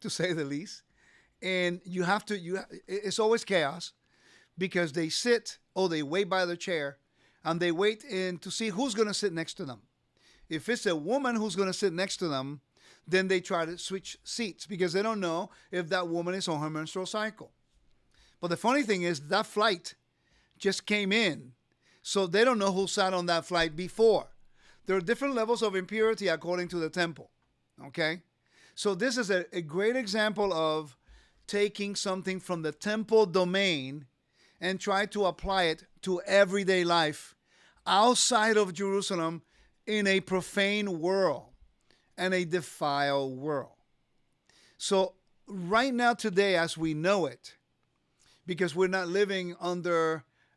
to say the least. And it's always chaos, because they sit or they wait by the chair, and they wait to see who's going to sit next to them. If it's a woman who's going to sit next to them, then they try to switch seats, because they don't know if that woman is on her menstrual cycle. But the funny thing is that flight just came in, so they don't know who sat on that flight before. There are different levels of impurity according to the temple, okay? So this is a great example of taking something from the temple domain and try to apply it to everyday life outside of Jerusalem in a profane world and a defiled world. So right now, today, as we know it, because we're not living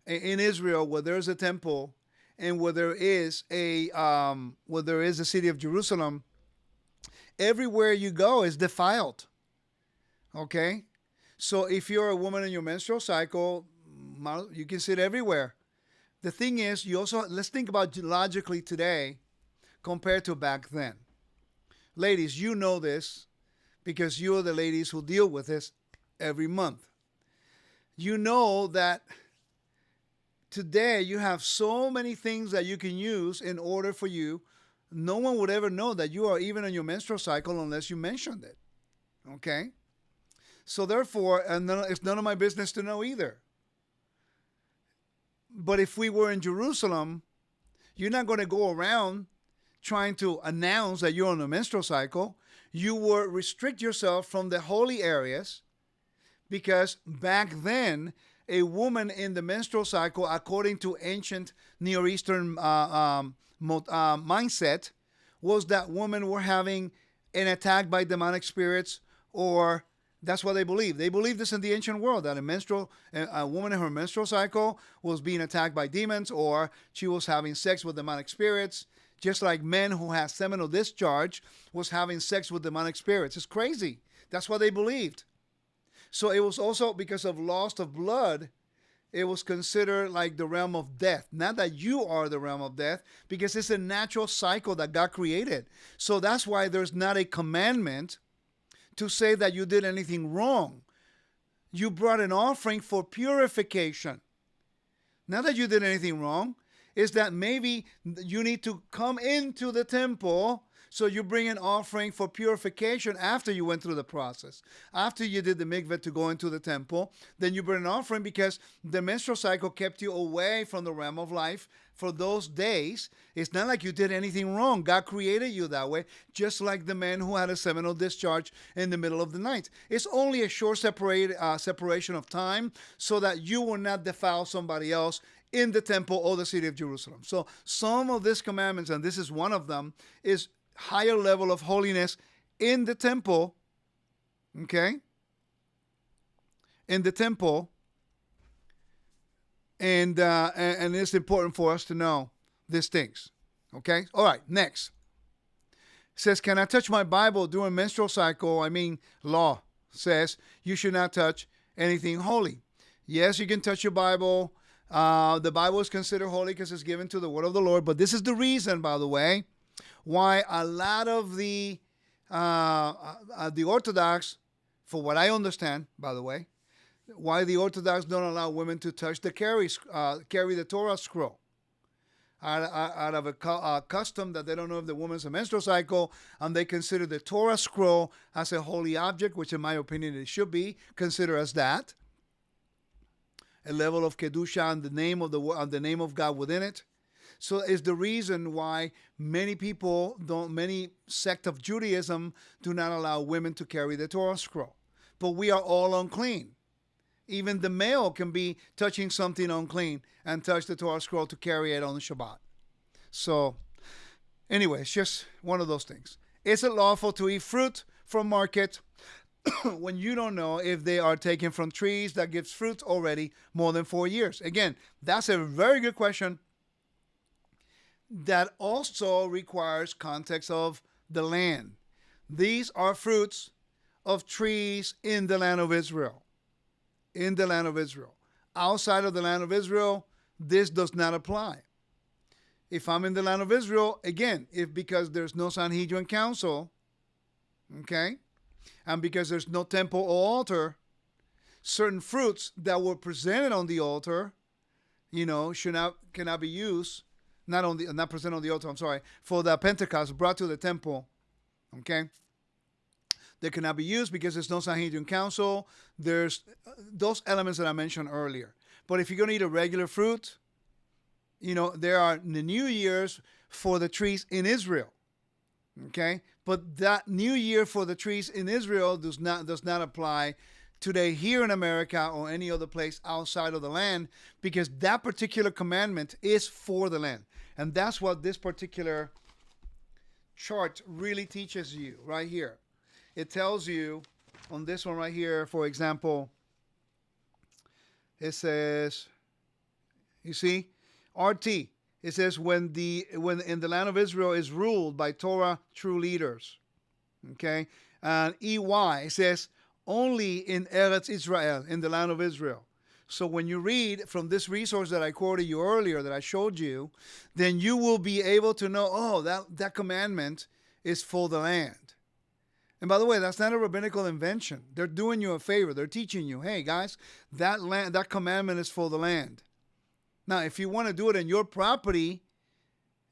in Israel where there's a temple and where there is a city of Jerusalem, everywhere you go is defiled. Okay? So if you're a woman in your menstrual cycle, you can sit everywhere. The thing is, let's think about logically today compared to back then. Ladies, you know this because you're the ladies who deal with this every month. You know that today you have so many things that you can use in order for you. No one would ever know that you are even on your menstrual cycle unless you mentioned it. Okay? So therefore, it's none of my business to know either. But if we were in Jerusalem, you're not going to go around trying to announce that you're on a menstrual cycle. You would restrict yourself from the holy areas, because back then, a woman in the menstrual cycle, according to ancient Near Eastern mindset, was that women were having an attack by demonic spirits, or that's what they believed. They believed this in the ancient world, that a woman in her menstrual cycle was being attacked by demons, or she was having sex with demonic spirits, just like men who had seminal discharge was having sex with demonic spirits. It's crazy. That's what they believed. So it was also because of loss of blood, it was considered like the realm of death. Not that you are the realm of death, because it's a natural cycle that God created. So that's why there's not a commandment to say that you did anything wrong. You brought an offering for purification. Not that you did anything wrong. Is that maybe you need to come into the temple So you bring an offering for purification after you went through the process. After you did the mikveh to go into the temple, then you bring an offering because the menstrual cycle kept you away from the realm of life for those days. It's not like you did anything wrong. God created you that way, just like the man who had a seminal discharge in the middle of the night. It's only a short separation of time so that you will not defile somebody else in the temple or the city of Jerusalem. So some of these commandments, and this is one of them, is higher level of holiness in the temple, okay? In the temple, and it's important for us to know these things, okay? All right, next. It says, can I touch my Bible during menstrual cycle? I mean, law says you should not touch anything holy. Yes, you can touch your Bible. The Bible is considered holy because it's given to the word of the Lord. But this is the reason, by the way, why a lot of the Orthodox, for what I understand, by the way, why the Orthodox don't allow women to touch the carry the Torah scroll. Out of a custom that they don't know if the woman's a menstrual cycle, and they consider the Torah scroll as a holy object, which in my opinion it should be considered as that. A level of kedusha and the name of God within it. So it's the reason why many sect of Judaism do not allow women to carry the Torah scroll. But we are all unclean. Even the male can be touching something unclean and touch the Torah scroll to carry it on the Shabbat. So anyway, it's just one of those things. Is it lawful to eat fruit from market when you don't know if they are taken from trees that gives fruit already more than 4 years? Again, that's a very good question that also requires context of the land. These are fruits of trees in the land of Israel. In the land of Israel. Outside of the land of Israel, this does not apply. If I'm in the land of Israel, again, because there's no Sanhedrin council, okay, and because there's no temple or altar, certain fruits that were presented on the altar, cannot be used, not presented on the altar, for the Pentecost brought to the temple, okay? They cannot be used because there's no Sanhedrin council. There's those elements that I mentioned earlier. But if you're going to eat a regular fruit, there are the New Year's for the trees in Israel. Okay? But that New Year for the trees in Israel does not apply today here in America or any other place outside of the land, because that particular commandment is for the land. And that's what this particular chart really teaches you right here. It tells you on this one right here, for example, it says, you see, RT, it says when in the land of Israel is ruled by Torah true leaders. Okay? And EY, it says only in Eretz Israel, in the land of Israel. So when you read from this resource that I quoted you earlier, that I showed you, then you will be able to know, that commandment is for the land. And by the way, that's not a rabbinical invention. They're doing you a favor. They're teaching you, hey guys, that commandment is for the land. Now, if you want to do it in your property,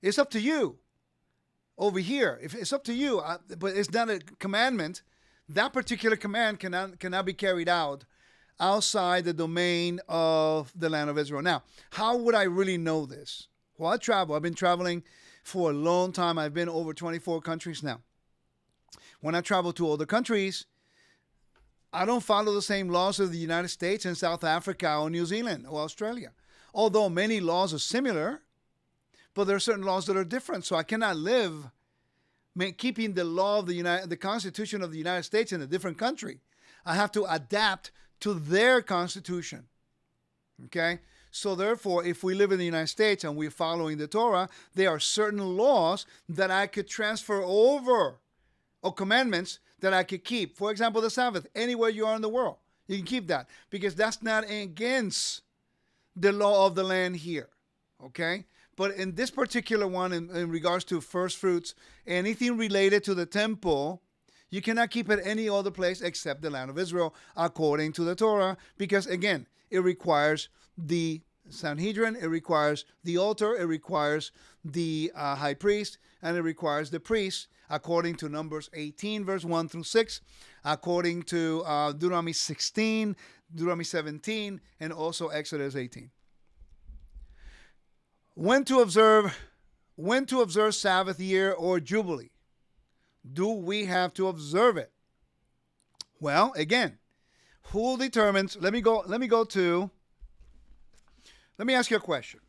it's up to you. Over here, if it's up to you, but it's not a commandment. That particular command cannot be carried out outside the domain of the land of Israel. Now, how would I really know this? Well, I travel. I've been traveling for a long time. I've been over 24 countries now. When I travel to other countries, I don't follow the same laws of the United States and South Africa or New Zealand or Australia. Although many laws are similar, but there are certain laws that are different. So I cannot live keeping the law of the Constitution of the United States in a different country. I have to adapt to their Constitution. Okay? So therefore, if we live in the United States and we're following the Torah, there are certain laws that I could transfer over, or commandments that I could keep. For example, the Sabbath, anywhere you are in the world, you can keep that because that's not against the law of the land here, okay? But in this particular one, in regards to first fruits, anything related to the temple, you cannot keep it any other place except the land of Israel, according to the Torah, because again, it requires the Sanhedrin, it requires the altar, it requires the high priest, and it requires the priest, according to Numbers 18, verse 1 through 6, according to Deuteronomy 16, Deuteronomy 17, and also Exodus 18. When to observe Sabbath year or Jubilee? Do we have to observe it? Well, again, who determines? Let me ask you a question.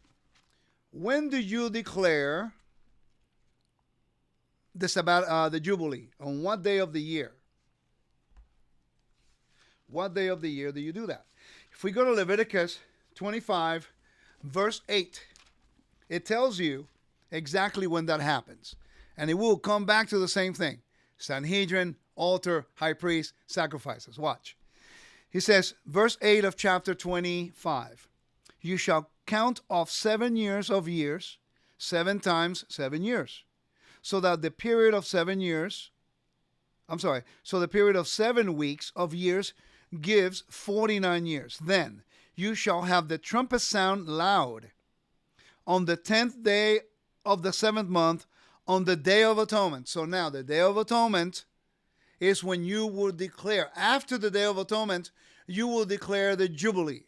When do you declare the Sabbath, the Jubilee? On what day of the year? What day of the year do you do that? If we go to Leviticus 25, verse 8, it tells you exactly when that happens. And it will come back to the same thing. Sanhedrin, altar, high priest, sacrifices. Watch. He says, verse 8 of chapter 25, you shall count off 7 years of years, 7 times 7 years, so that the period of 7 years, so the period of 7 weeks of years gives 49 years. Then you shall have the trumpet sound loud on the 10th day of the 7th month, on the Day of Atonement. So now the Day of Atonement is when you will declare, after the Day of Atonement, you will declare the Jubilee.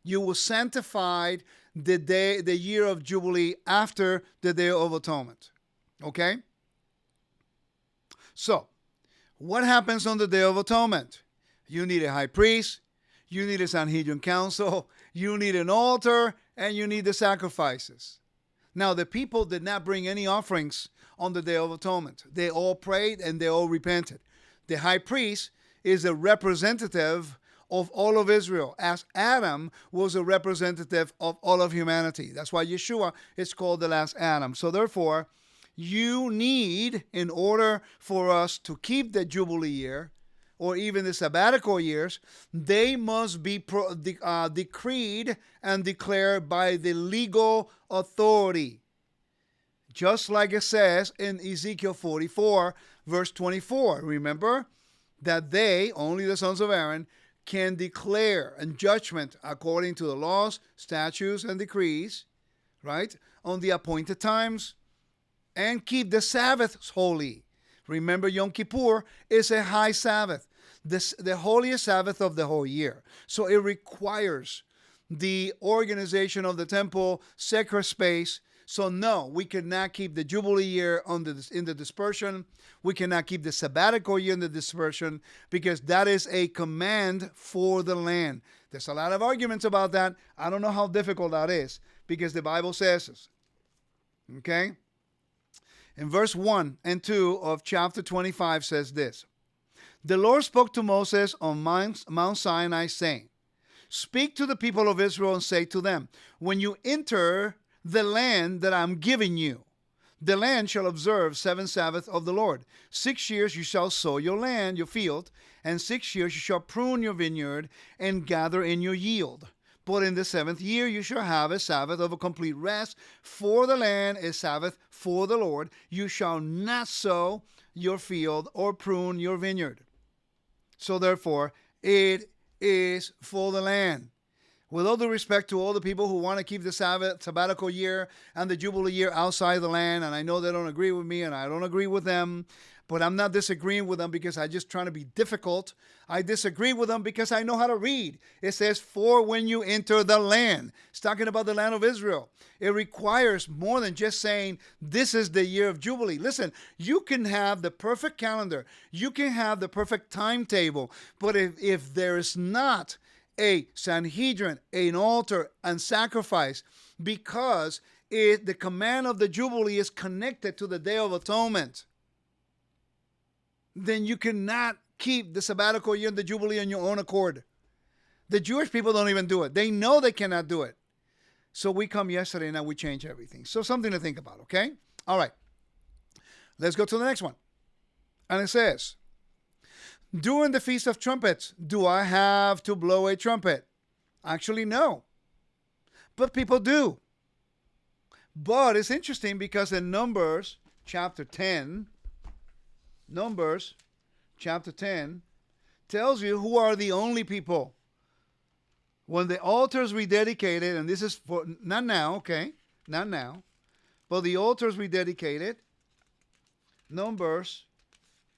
You will sanctify the year of Jubilee after the Day of Atonement. Okay? So, what happens on the Day of Atonement? You need a high priest, you need a Sanhedrin council, you need an altar, and you need the sacrifices. Now, the people did not bring any offerings on the Day of Atonement. They all prayed and they all repented. The high priest is a representative of all of Israel, as Adam was a representative of all of humanity. That's why Yeshua is called the last Adam. So therefore, you need, in order for us to keep the Jubilee year, or even the sabbatical years, they must be decreed and declared by the legal authority. Just like it says in Ezekiel 44, verse 24. Remember that they, only the sons of Aaron, can declare in judgment according to the laws, statutes, and decrees, right, on the appointed times, and keep the Sabbaths holy. Remember, Yom Kippur is a high Sabbath, the holiest Sabbath of the whole year. So it requires the organization of the temple, sacred space. So no, we cannot keep the Jubilee year in the dispersion. We cannot keep the sabbatical year in the dispersion, because that is a command for the land. There's a lot of arguments about that. I don't know how difficult that is, because the Bible says this. Okay? In verse 1 and 2 of chapter 25 says this. The Lord spoke to Moses on Mount Sinai, saying, speak to the people of Israel and say to them, when you enter the land that I'm giving you, the land shall observe 7 Sabbaths of the Lord. 6 years you shall sow your land, your field, and 6 years you shall prune your vineyard and gather in your yield. But in the 7th year you shall have a Sabbath of a complete rest for the land, a Sabbath for the Lord. You shall not sow your field or prune your vineyard. So therefore, it is for the land. With all due respect to all the people who want to keep the sabbatical year and the Jubilee year outside the land, and I know they don't agree with me and I don't agree with them, but I'm not disagreeing with them because I'm just trying to be difficult. I disagree with them because I know how to read. It says, for when you enter the land. It's talking about the land of Israel. It requires more than just saying, this is the year of Jubilee. Listen, you can have the perfect calendar. You can have the perfect timetable. But if there is not a Sanhedrin, an altar, and sacrifice, because the command of the Jubilee is connected to the Day of Atonement, then you cannot keep the sabbatical year and the Jubilee on your own accord. The Jewish people don't even do it. They know they cannot do it. So we come yesterday and now we change everything. So something to think about, okay? All right. Let's go to the next one. And it says, during the Feast of Trumpets, do I have to blow a trumpet? Actually, no. But people do. But it's interesting because in Numbers chapter 10 tells you who are the only people When the altars rededicated, and this is for not now, okay, not now, but the altars rededicated. Numbers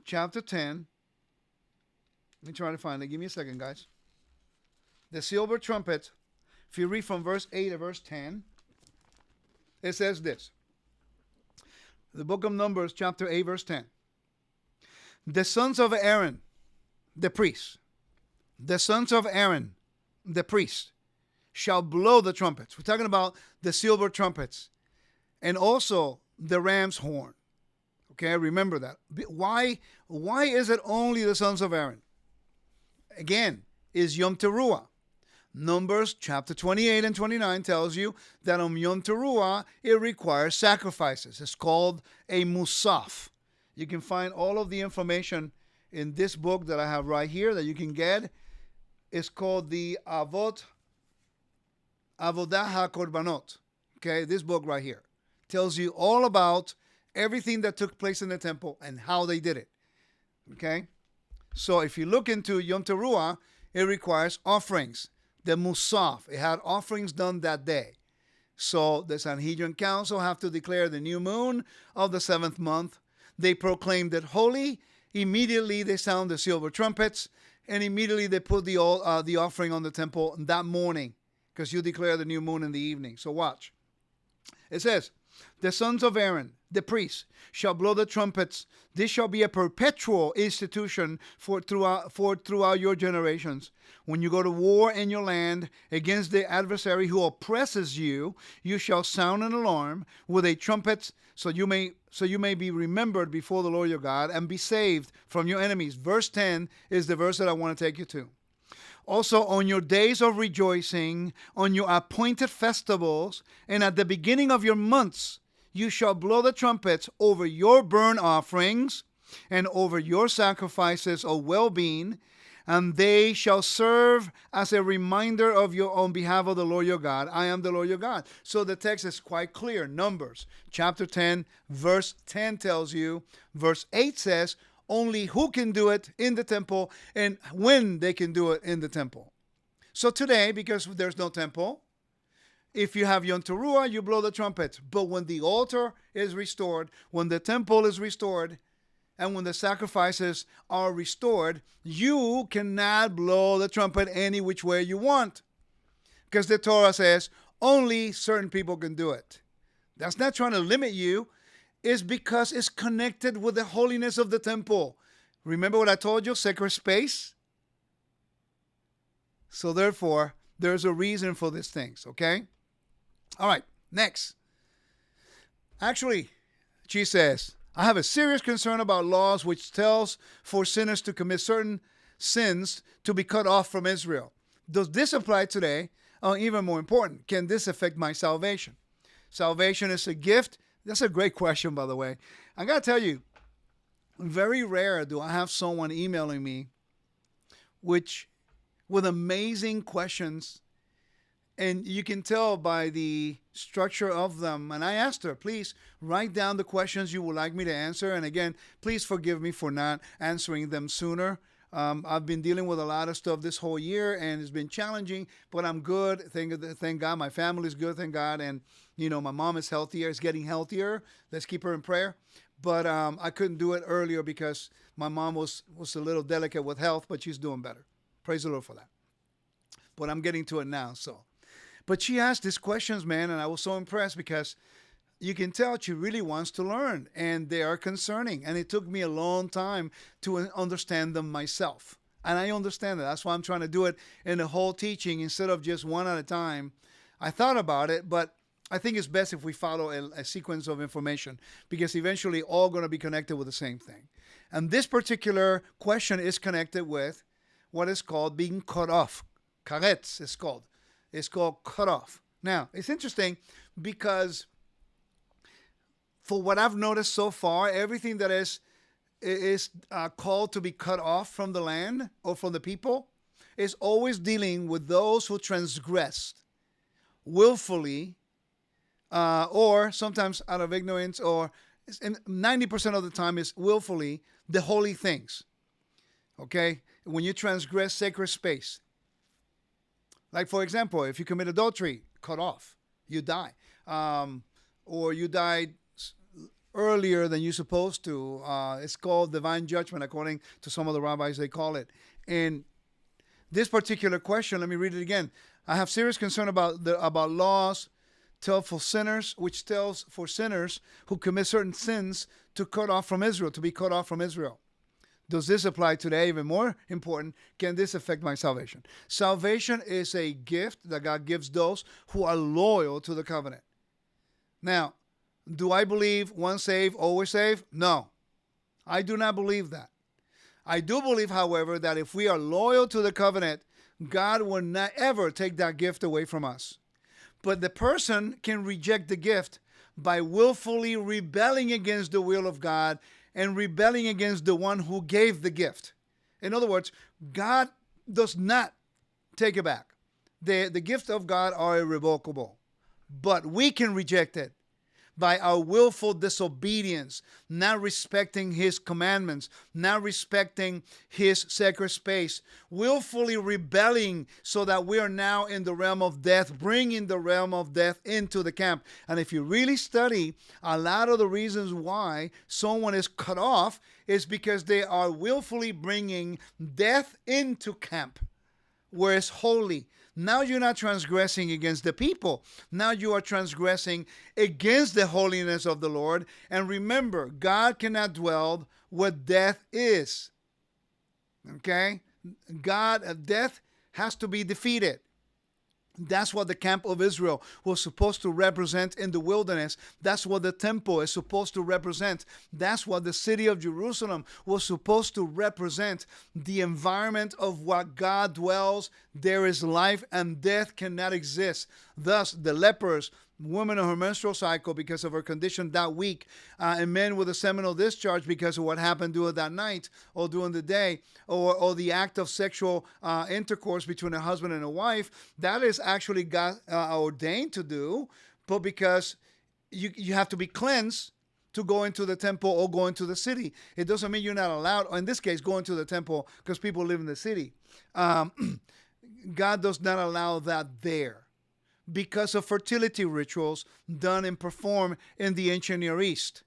chapter 10. Let me try to find it. Give me a second, guys. The silver trumpet. If you read from verse 8 to verse 10, it says this. The book of Numbers, chapter 8, verse 10. The sons of Aaron, the priests, the sons of Aaron, the priest, shall blow the trumpets. We're talking about the silver trumpets and also the ram's horn. Okay, remember that. Why is it only the sons of Aaron? Again, is Yom Teruah. Numbers chapter 28 and 29 tells you that on Yom Teruah it requires sacrifices. It's called a musaf. You can find all of the information in this book that I have right here that you can get. It's called the Avodah HaKorbanot. Okay, this book right here tells you all about everything that took place in the temple and how they did it. Okay, so if you look into Yom Teruah, it requires offerings. The Musaf, it had offerings done that day. So the Sanhedrin Council have to declare the new moon of the 7th month. They proclaimed it holy. Immediately they sound the silver trumpets, and immediately they put the offering on the temple that morning, because you declare the new moon in the evening. So watch. It says, the sons of Aaron, the priests, shall blow the trumpets. This shall be a perpetual institution for throughout your generations. When you go to war in your land against the adversary who oppresses you, you shall sound an alarm with a trumpet, so you may be remembered before the Lord your God and be saved from your enemies. Verse 10 is the verse that I want to take you to. Also, on your days of rejoicing, on your appointed festivals, and at the beginning of your months, you shall blow the trumpets over your burnt offerings and over your sacrifices of well-being, and they shall serve as a reminder of your on behalf of the Lord your God. I am the Lord your God. So the text is quite clear. Numbers chapter 10, verse 10 tells you. Verse 8 says, only who can do it in the temple and when they can do it in the temple. So today, because there's no temple, if you have Yom Teruah, you blow the trumpet. But when the altar is restored, when the temple is restored, and when the sacrifices are restored, you cannot blow the trumpet any which way you want. Because the Torah says only certain people can do it. That's not trying to limit you. Is because it's connected with the holiness of the temple. Remember what I told you? Sacred space. So therefore, there's a reason for these things, okay? All right, next. Actually, she says, I have a serious concern about laws which tells for sinners to commit certain sins to be cut off from Israel. Does this apply today? Or even more important, can this affect my salvation? Salvation is a gift. That's a great question, by the way. I got to tell you, very rare do I have someone emailing me with amazing questions. And you can tell by the structure of them. And I asked her, please write down the questions you would like me to answer. And again, please forgive me for not answering them sooner. I've been dealing with a lot of stuff this whole year, and it's been challenging, but I'm good. Thank God. My family's good, thank God. And, my mom is healthier. It's getting healthier. Let's keep her in prayer. But I couldn't do it earlier because my mom was a little delicate with health, but she's doing better. Praise the Lord for that. But I'm getting to it now. But she asked these questions, man, and I was so impressed because you can tell she really wants to learn, and they are concerning. And it took me a long time to understand them myself. And I understand that. That's why I'm trying to do it in the whole teaching instead of just one at a time. I thought about it, but I think it's best if we follow a sequence of information, because eventually all going to be connected with the same thing. And this particular question is connected with what is called being cut off. Karetz is called. It's called cut off. Now, it's interesting because for what I've noticed so far, everything that is called to be cut off from the land or from the people is always dealing with those who transgressed willfully or sometimes out of ignorance, or 90% of the time is willfully the holy things. Okay? When you transgress sacred space. Like, for example, if you commit adultery, cut off, you die. Or you died earlier than you're supposed to. It's called divine judgment, according to some of the rabbis, they call it. And this particular question, let me read it again. I have serious concern about laws tell for sinners, which tells for sinners who commit certain sins to cut off from Israel, to be cut off from Israel. Does this apply today? Even more important, can this affect my salvation? Salvation is a gift that God gives those who are loyal to the covenant. Now, do I believe once saved, always saved? No, I do not believe that. I do believe, however, that if we are loyal to the covenant, God will not ever take that gift away from us. But the person can reject the gift by willfully rebelling against the will of God and rebelling against the one who gave the gift. In other words, God does not take it back. The gifts of God are irrevocable, but we can reject it by our willful disobedience, not respecting his commandments, not respecting his sacred space, willfully rebelling so that we are now in the realm of death, bringing the realm of death into the camp. And if you really study, a lot of the reasons why someone is cut off is because they are willfully bringing death into camp, where it's holy. Now you're not transgressing against the people. Now you are transgressing against the holiness of the Lord. And remember, God cannot dwell where death is. Okay? Death has to be defeated. That's what the camp of Israel was supposed to represent in the wilderness. That's what the temple is supposed to represent. That's what the city of Jerusalem was supposed to represent. The environment of what God dwells. There is life, and death cannot exist. Thus, the lepers, women on her menstrual cycle because of her condition that week, and men with a seminal discharge because of what happened during that night or during the day, or the act of sexual intercourse between a husband and a wife, that is actually God ordained to do, but because you have to be cleansed to go into the temple or go into the city. It doesn't mean you're not allowed, or in this case, go into the temple because people live in the city. God does not allow that there, because of fertility rituals done and performed in the ancient Near East.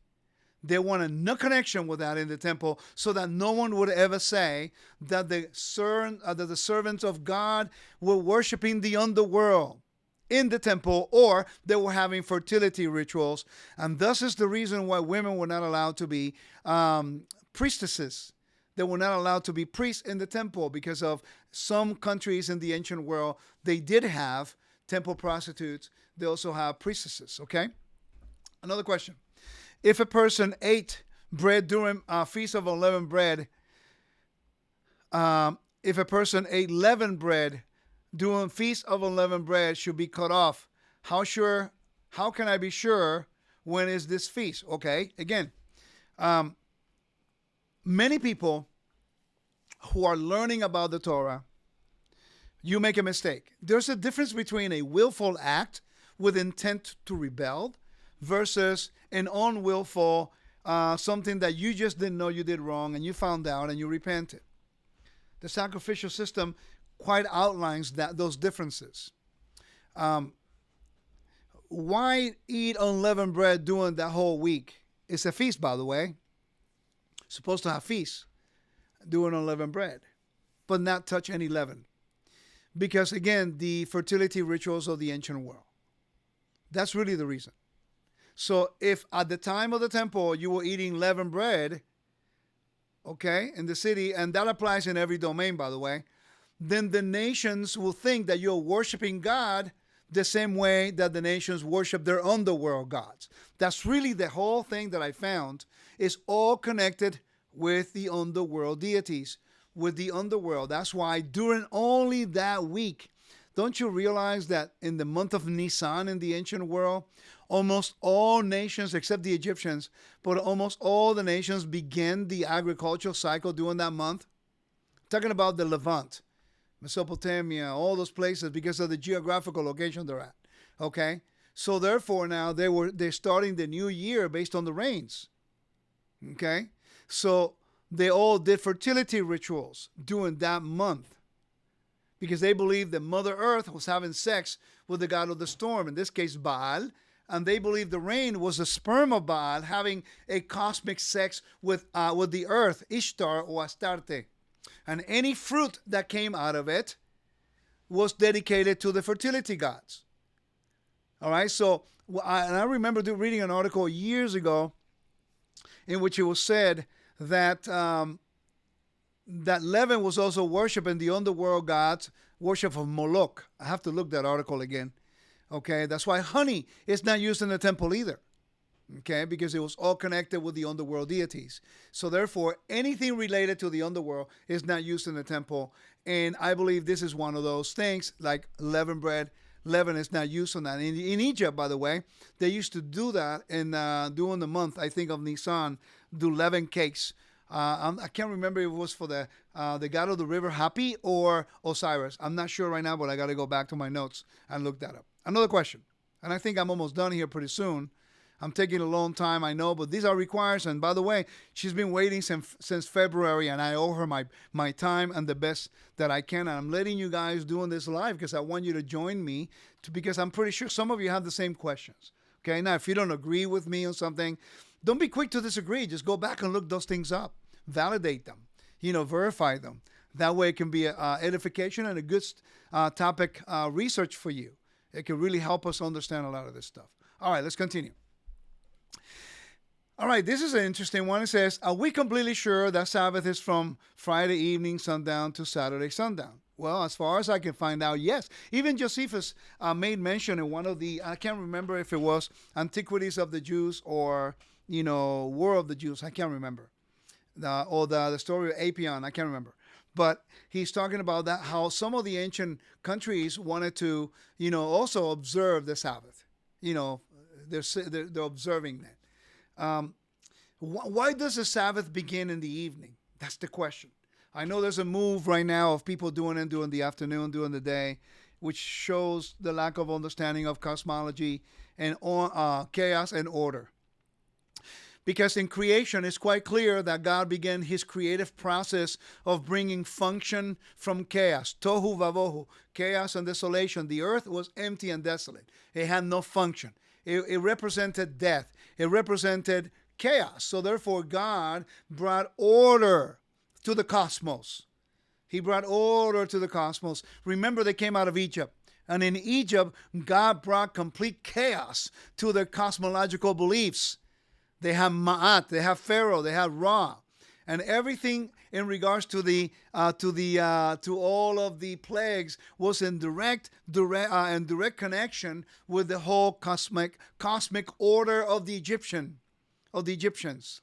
They wanted no connection with that in the temple, so that no one would ever say that the servants of God were worshiping the underworld in the temple, or they were having fertility rituals. And thus is the reason why women were not allowed to be priestesses. They were not allowed to be priests in the temple, because of some countries in the ancient world, they did have temple prostitutes. They also have priestesses, okay? Another question. If a person ate bread during a feast of unleavened bread, if a person ate leavened bread during feast of unleavened bread, should be cut off. How can I be sure when is this feast? Okay, again, many people who are learning about the Torah, you make a mistake. There's a difference between a willful act with intent to rebel versus an unwillful something that you just didn't know you did wrong and you found out and you repented. The sacrificial system quite outlines those differences. Why eat unleavened bread during that whole week? It's a feast, by the way. Supposed to have feasts during unleavened bread, but not touch any leaven. Because again, the fertility rituals of the ancient world. That's really the reason. So if at the time of the temple you were eating leavened bread, okay, in the city, and that applies in every domain, by the way, then the nations will think that you're worshiping God the same way that the nations worship their underworld gods. That's really the whole thing that I found is all connected with the underworld deities, with the underworld. That's why during only that week, don't you realize that in the month of Nisan in the ancient world, almost all nations, except the Egyptians, but almost all the nations began the agricultural cycle during that month? Talking about the Levant, Mesopotamia, all those places, because of the geographical location they're at. Okay? So therefore now they're starting the new year based on the rains. Okay? So they all did fertility rituals during that month, because they believed that Mother Earth was having sex with the god of the storm, in this case Baal, and they believed the rain was the sperm of Baal having a cosmic sex with the earth, Ishtar or Astarte. And any fruit that came out of it was dedicated to the fertility gods. All right, so I remember reading an article years ago in which it was said that that leaven was also worshiping the underworld gods, worship of Moloch. I have to look that article again. Okay, that's why honey is not used in the temple either. Okay, because it was all connected with the underworld deities. So therefore, anything related to the underworld is not used in the temple. And I believe this is one of those things, like leavened bread. Leaven is not used on that. In Egypt, by the way, they used to do that during the month, I think, of Nisan, do leavened cakes. I can't remember if it was for the god of the river Hapi or Osiris. I'm not sure right now, but I got to go back to my notes and look that up. Another question, and I think I'm almost done here pretty soon. I'm taking a long time, I know, but these are required. And by the way, she's been waiting since February, and I owe her my time and the best that I can. And I'm letting you guys doing this live because I want you to join me, because I'm pretty sure some of you have the same questions. Okay, now if you don't agree with me on something, don't be quick to disagree. Just go back and look those things up. Validate them, verify them. That way it can be edification and a good topic research for you. It can really help us understand a lot of this stuff. All right, let's continue. All right, this is an interesting one. It says, are we completely sure that Sabbath is from Friday evening sundown to Saturday sundown? Well, as far as I can find out, yes. Even Josephus made mention in one of the, I can't remember if it was Antiquities of the Jews or, War of the Jews. I can't remember. The story of Apion, I can't remember. But he's talking about that, how some of the ancient countries wanted to, also observe the Sabbath. They're observing that. Why does the Sabbath begin in the evening? That's the question. I know there's a move right now of people doing it during the afternoon, during the day, which shows the lack of understanding of cosmology and chaos and order. Because in creation, it's quite clear that God began his creative process of bringing function from chaos. Tohu vavohu, chaos and desolation. The earth was empty and desolate. It had no function. It represented death. It represented chaos. So therefore, God brought order to the cosmos. He brought order to the cosmos. Remember, they came out of Egypt. And in Egypt, God brought complete chaos to their cosmological beliefs. They have Ma'at, they have Pharaoh, they have Ra, and everything in regards to all of the plagues was in direct connection with the whole cosmic order of the Egyptians.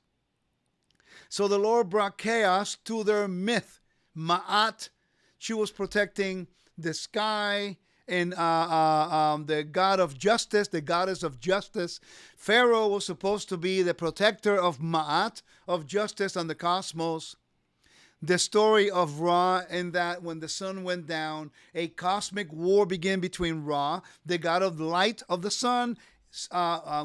So the Lord brought chaos to their myth. Ma'at, she was protecting the sky, and the god of justice, the goddess of justice. Pharaoh was supposed to be the protector of Ma'at, of justice and the cosmos. The story of Ra, in that when the sun went down, a cosmic war began between Ra, the god of light of the sun,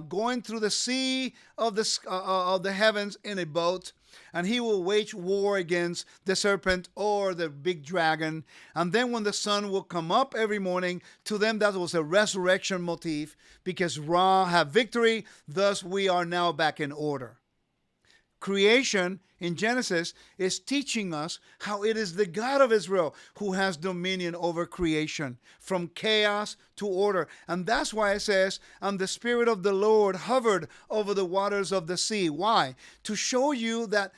going through the sea of the heavens in a boat, and he will wage war against the serpent or the big dragon. And then when the sun will come up every morning, to them that was a resurrection motif, because Ra had victory, thus we are now back in order. Creation in Genesis is teaching us how it is the God of Israel who has dominion over creation, from chaos to order. And that's why it says, and the Spirit of the Lord hovered over the waters of the sea. Why? To show you that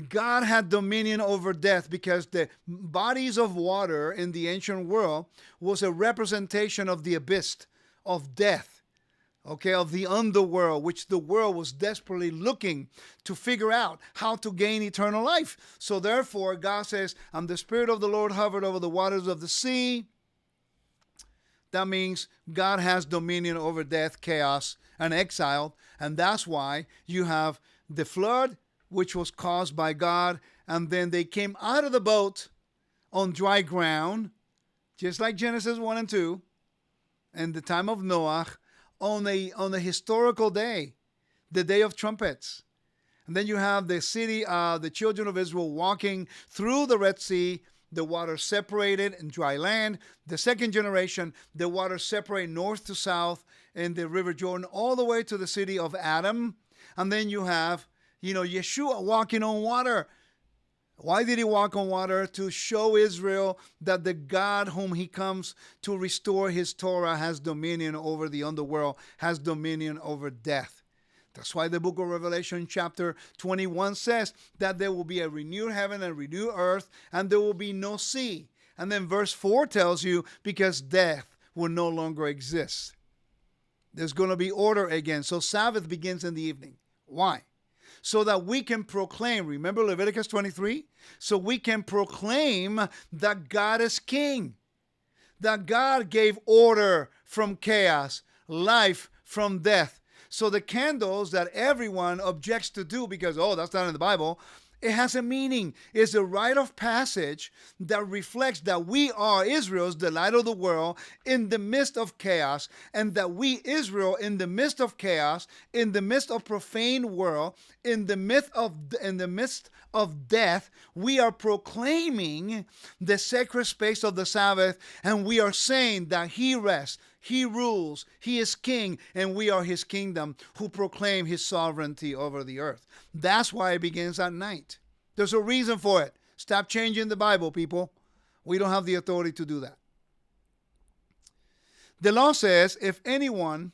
God had dominion over death, because the bodies of water in the ancient world was a representation of the abyss, of death. Okay, of the underworld, which the world was desperately looking to figure out how to gain eternal life. So therefore, God says, and the Spirit of the Lord hovered over the waters of the sea. That means God has dominion over death, chaos, and exile. And that's why you have the flood, which was caused by God. And then they came out of the boat on dry ground, just like Genesis 1 and 2, in the time of Noah, on a historical day, the day of trumpets. And then you have the city, the children of Israel walking through the Red Sea, the water separated in dry land. The second generation, the water separated north to south in the river Jordan all the way to the city of Adam. And then you have, Yeshua walking on water. Why did he walk on water? To show Israel that the God whom he comes to restore his Torah has dominion over the underworld, has dominion over death. That's why the book of Revelation chapter 21 says that there will be a renewed heaven and renewed earth, and there will be no sea. And then verse 4 tells you because death will no longer exist. There's going to be order again. So Sabbath begins in the evening. Why? So that we can proclaim, remember Leviticus 23? So we can proclaim that God is king, that God gave order from chaos, life from death. So the candles that everyone objects to do because, that's not in the Bible, it has a meaning. It's a rite of passage that reflects that we are Israel's the light of the world in the midst of chaos, and that we, Israel, in the midst of chaos, in the midst of profane world, in the midst of death, we are proclaiming the sacred space of the Sabbath, and we are saying that he rests, he rules, he is king, and we are his kingdom who proclaim his sovereignty over the earth. That's why it begins at night. There's a reason for it. Stop changing the Bible, people. We don't have the authority to do that. The law says, if anyone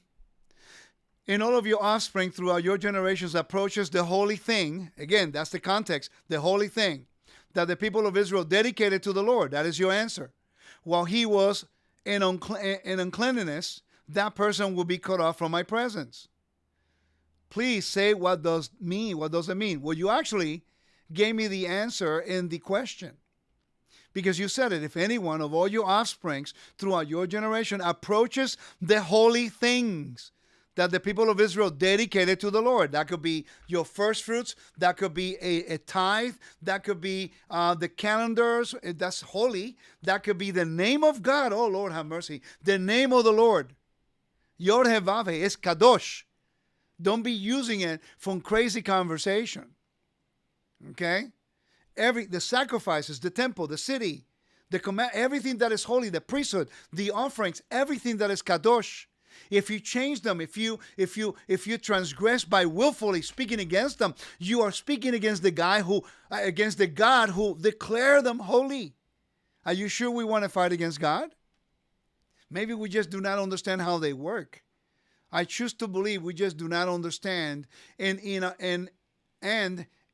in all of your offspring throughout your generations approaches the holy thing, again, that's the context, the holy thing that the people of Israel dedicated to the Lord, that is your answer. While he was in uncleanness, that person will be cut off from my presence. Please say what does it mean? Well, you actually gave me the answer in the question. Because you said it, if anyone of all your offsprings throughout your generation approaches the holy things that the people of Israel dedicated to the Lord. That could be your first fruits. That could be a tithe. That could be the calendars. That's holy. That could be the name of God. Oh, Lord, have mercy. The name of the Lord. Yod Hevave is Kadosh. Don't be using it from crazy conversation. Okay? The sacrifices, the temple, the city, the command, everything that is holy, the priesthood, the offerings, everything that is Kadosh. If you change them, if you transgress by willfully speaking against them, you are speaking against the God who declared them holy. Are you sure we want to fight against God? Maybe we just do not understand how they work. I choose to believe we just do not understand, and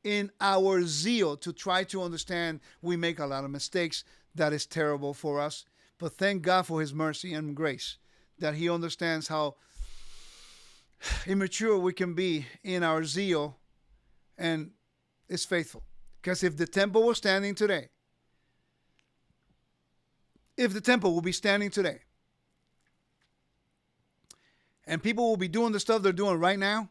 in our zeal to try to understand, we make a lot of mistakes. That is terrible for us. But thank God for his mercy and grace, that he understands how immature we can be in our zeal, and is faithful. Because if the temple was standing today, and people will be doing the stuff they're doing right now,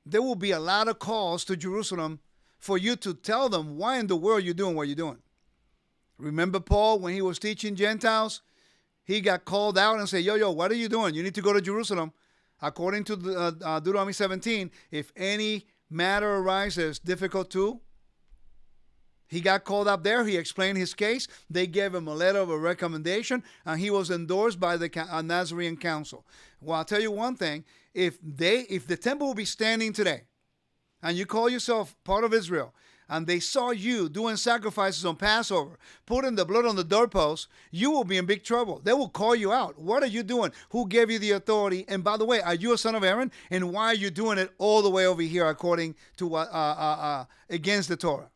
there will be a lot of calls to Jerusalem for you to tell them why in the world you're doing what you're doing. Remember Paul, when he was teaching Gentiles, he got called out and said, yo, what are you doing? You need to go to Jerusalem. According to Deuteronomy 17, if any matter arises difficult to, he got called up there. He explained his case. They gave him a letter of a recommendation, and he was endorsed by the Nazarene Council. Well, I'll tell you one thing. If the temple will be standing today, and you call yourself part of Israel, and they saw you doing sacrifices on Passover, putting the blood on the doorpost, you will be in big trouble. They will call you out. What are you doing? Who gave you the authority? And by the way, are you a son of Aaron? And why are you doing it all the way over here according to what against the Torah?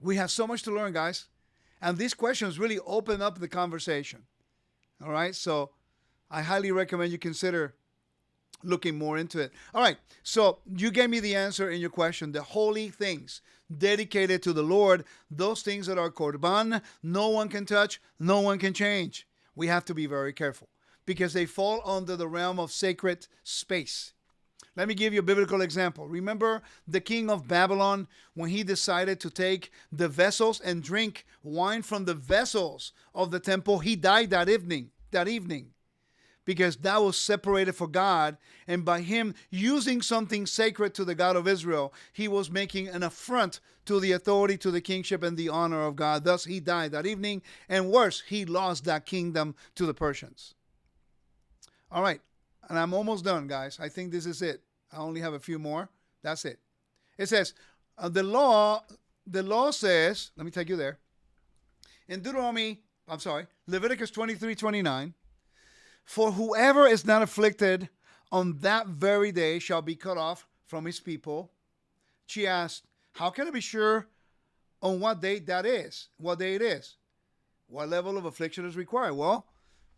We have so much to learn, guys. And these questions really open up the conversation. All right? So I highly recommend you consider looking more into it. All right. So you gave me the answer in your question. The holy things dedicated to the Lord, those things that are korban, no one can touch, no one can change. We have to be very careful because they fall under the realm of sacred space. Let me give you a biblical example. Remember the king of Babylon when he decided to take the vessels and drink wine from the vessels of the temple? He died that evening because that was separated for God. And by him using something sacred to the God of Israel, he was making an affront to the authority, to the kingship, and the honor of God. Thus, he died that evening. And worse, he lost that kingdom to the Persians. All right. And I'm almost done, guys. I think this is it. I only have a few more. That's it. It says, the law says, let me take you there. In Leviticus 23:29, for whoever is not afflicted on that very day shall be cut off from his people. She asked, how can I be sure on what day that is? What day it is? What level of affliction is required? Well,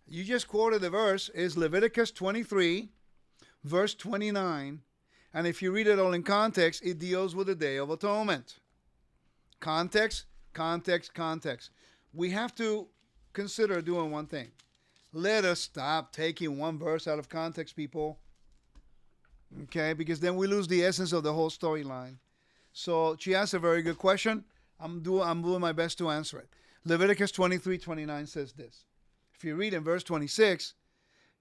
you just quoted the verse. Is Leviticus 23, verse 29. And if you read it all in context, it deals with the Day of Atonement. Context, context, context. We have to consider doing one thing. Let us stop taking one verse out of context, people. Okay, because then we lose the essence of the whole storyline. So she asked a very good question. I'm doing my best to answer it. Leviticus 23:29 says this. If you read in verse 26,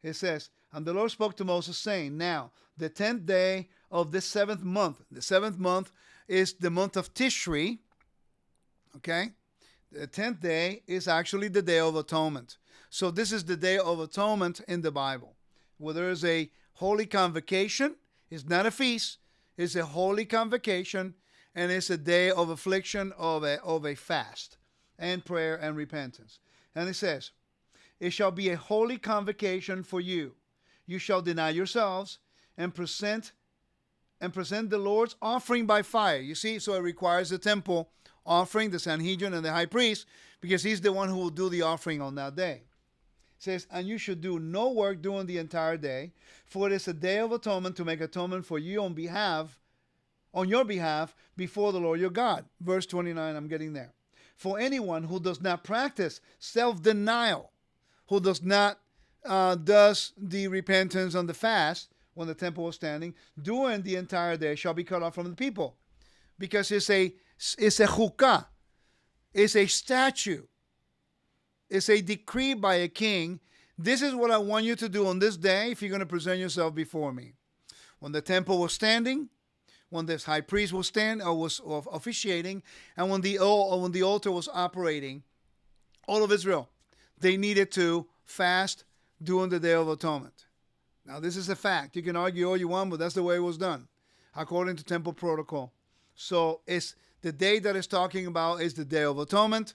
it says, and the Lord spoke to Moses, saying, now, the 10th day of this 7th month. The 7th month is the month of Tishri. Okay? The 10th day is actually the Day of Atonement. So this is the Day of Atonement in the Bible, where there is a holy convocation. It's not a feast. It's a holy convocation, and it's a day of affliction, of a fast and prayer and repentance. And it says, it shall be a holy convocation for you. You shall deny yourselves and present the Lord's offering by fire. You see, so it requires the temple offering, the Sanhedrin and the high priest, because he's the one who will do the offering on that day. It says, and you should do no work during the entire day, for it is a day of atonement to make atonement for you on your behalf before the Lord your God. Verse 29, I'm getting there. For anyone who does not practice self-denial, who does not does the repentance on the fast when the temple was standing during the entire day shall be cut off from the people, because it's a chukah, it's a statute, it's a decree by a king. This is what I want you to do on this day if you're going to present yourself before me. When the temple was standing, when this high priest was officiating, and when the altar was operating, all of Israel, they needed to fast during the Day of Atonement. Now, this is a fact. You can argue all you want, but that's the way it was done, according to temple protocol. So it's the day that it's talking about is the Day of Atonement.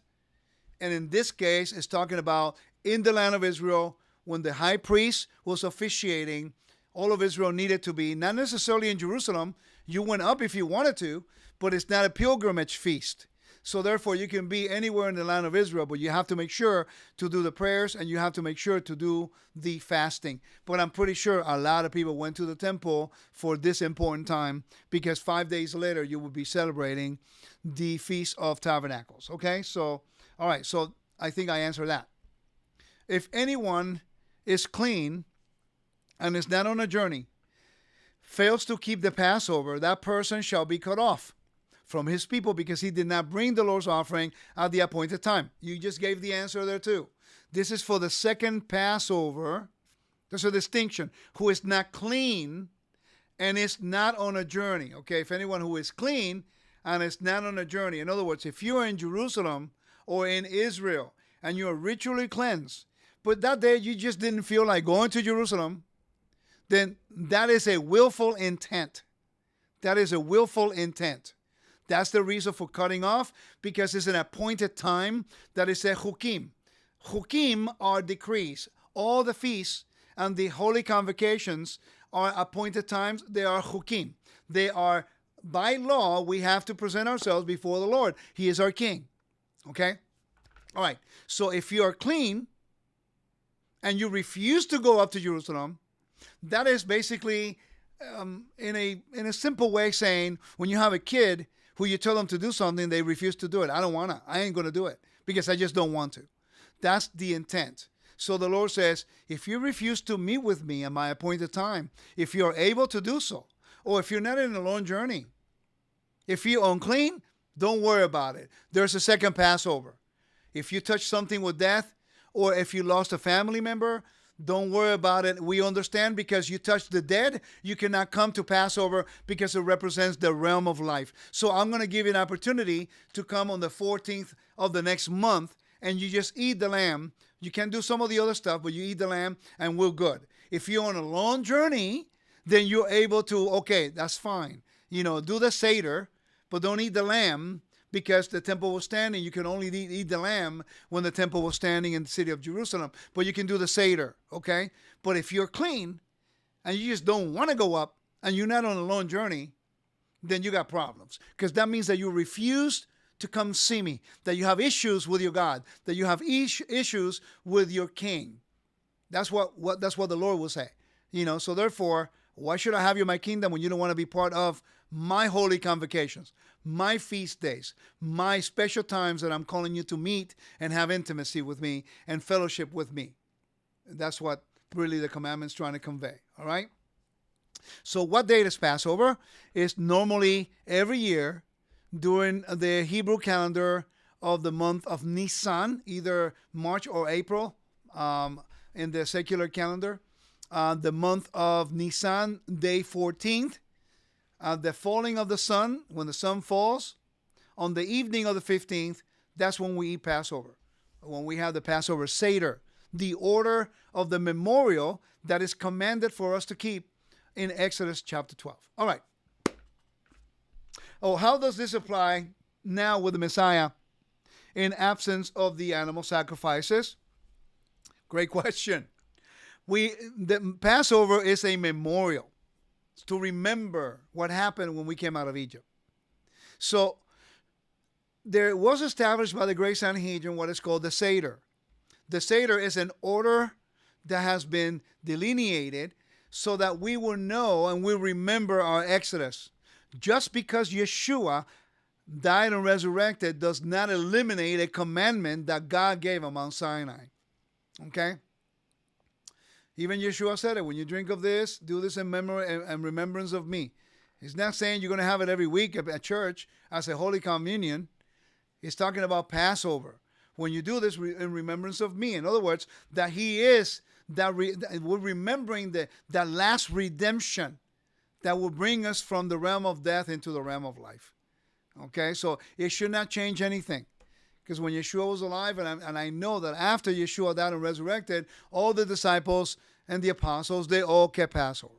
And in this case, it's talking about in the land of Israel, when the high priest was officiating, all of Israel needed to be, not necessarily in Jerusalem. You went up if you wanted to, but it's not a pilgrimage feast. So therefore, you can be anywhere in the land of Israel, but you have to make sure to do the prayers and you have to make sure to do the fasting. But I'm pretty sure a lot of people went to the temple for this important time, because 5 days later, you will be celebrating the Feast of Tabernacles. Okay? So, all right. So I think I answered that. If anyone is clean and is not on a journey, fails to keep the Passover, that person shall be cut off from his people, because he did not bring the Lord's offering at the appointed time. You just gave the answer there too. This is for the second Passover. There's a distinction. Who is not clean and is not on a journey. Okay, if anyone who is clean and is not on a journey. In other words, if you are in Jerusalem or in Israel and you are ritually cleansed, but that day you just didn't feel like going to Jerusalem, then that is a willful intent. That is a willful intent. That's the reason for cutting off, because it's an appointed time that is a chukim. Chukim are decrees. All the feasts and the holy convocations are appointed times. They are chukim. They are, by law, we have to present ourselves before the Lord. He is our king. Okay? All right. So if you are clean and you refuse to go up to Jerusalem, that is basically, in a simple way, saying when you have a kid who you tell them to do something, they refuse to do it. I don't want to. I ain't going to do it because I just don't want to. That's the intent. So the Lord says, if you refuse to meet with me at my appointed time, if you're able to do so, or if you're not in a long journey, if you're unclean, don't worry about it. There's a second Passover. If you touch something with death, or if you lost a family member, Don't worry about it. We understand because you touched the dead, you cannot come to Passover because it represents the realm of life. So I'm going to give you an opportunity to come on the 14th of the next month, and you just eat the lamb. You can do some of the other stuff, but you eat the lamb and we're good. If you're on a long journey, then you're able to, okay, that's fine. Do the Seder, but don't eat the lamb because the temple was standing. You can only eat the lamb when the temple was standing in the city of Jerusalem. But you can do the Seder, okay? But if you're clean and you just don't want to go up and you're not on a long journey, then you got problems. Because that means that you refused to come see me, that you have issues with your God, that you have issues with your king. That's what the Lord will say. So therefore, why should I have you in my kingdom when you don't want to be part of my holy convocations, my feast days, my special times that I'm calling you to meet and have intimacy with me and fellowship with me? That's what really the commandment's trying to convey. All right? So what date is Passover? It's normally every year during the Hebrew calendar of the month of Nisan, either March or April in the secular calendar. The month of Nisan, day 14th, the falling of the sun, when the sun falls, on the evening of the 15th, that's when we eat Passover, when we have the Passover Seder, the order of the memorial that is commanded for us to keep in Exodus chapter 12. All right. Oh, how does this apply now with the Messiah in absence of the animal sacrifices? Great question. The Passover is a memorial. It's to remember what happened when we came out of Egypt. So there was established by the Great Sanhedrin what is called the Seder. The Seder is an order that has been delineated so that we will know and will remember our Exodus. Just because Yeshua died and resurrected does not eliminate a commandment that God gave on Mount Sinai. Okay? Even Yeshua said it, when you drink of this, do this in memory and remembrance of me. He's not saying you're going to have it every week at church as a Holy Communion. He's talking about Passover. When you do this in remembrance of me. In other words, that he is, we're remembering that last redemption that will bring us from the realm of death into the realm of life. Okay, so it should not change anything. Because when Yeshua was alive, and I know that after Yeshua died and resurrected, all the disciples and the apostles, they all kept Passover.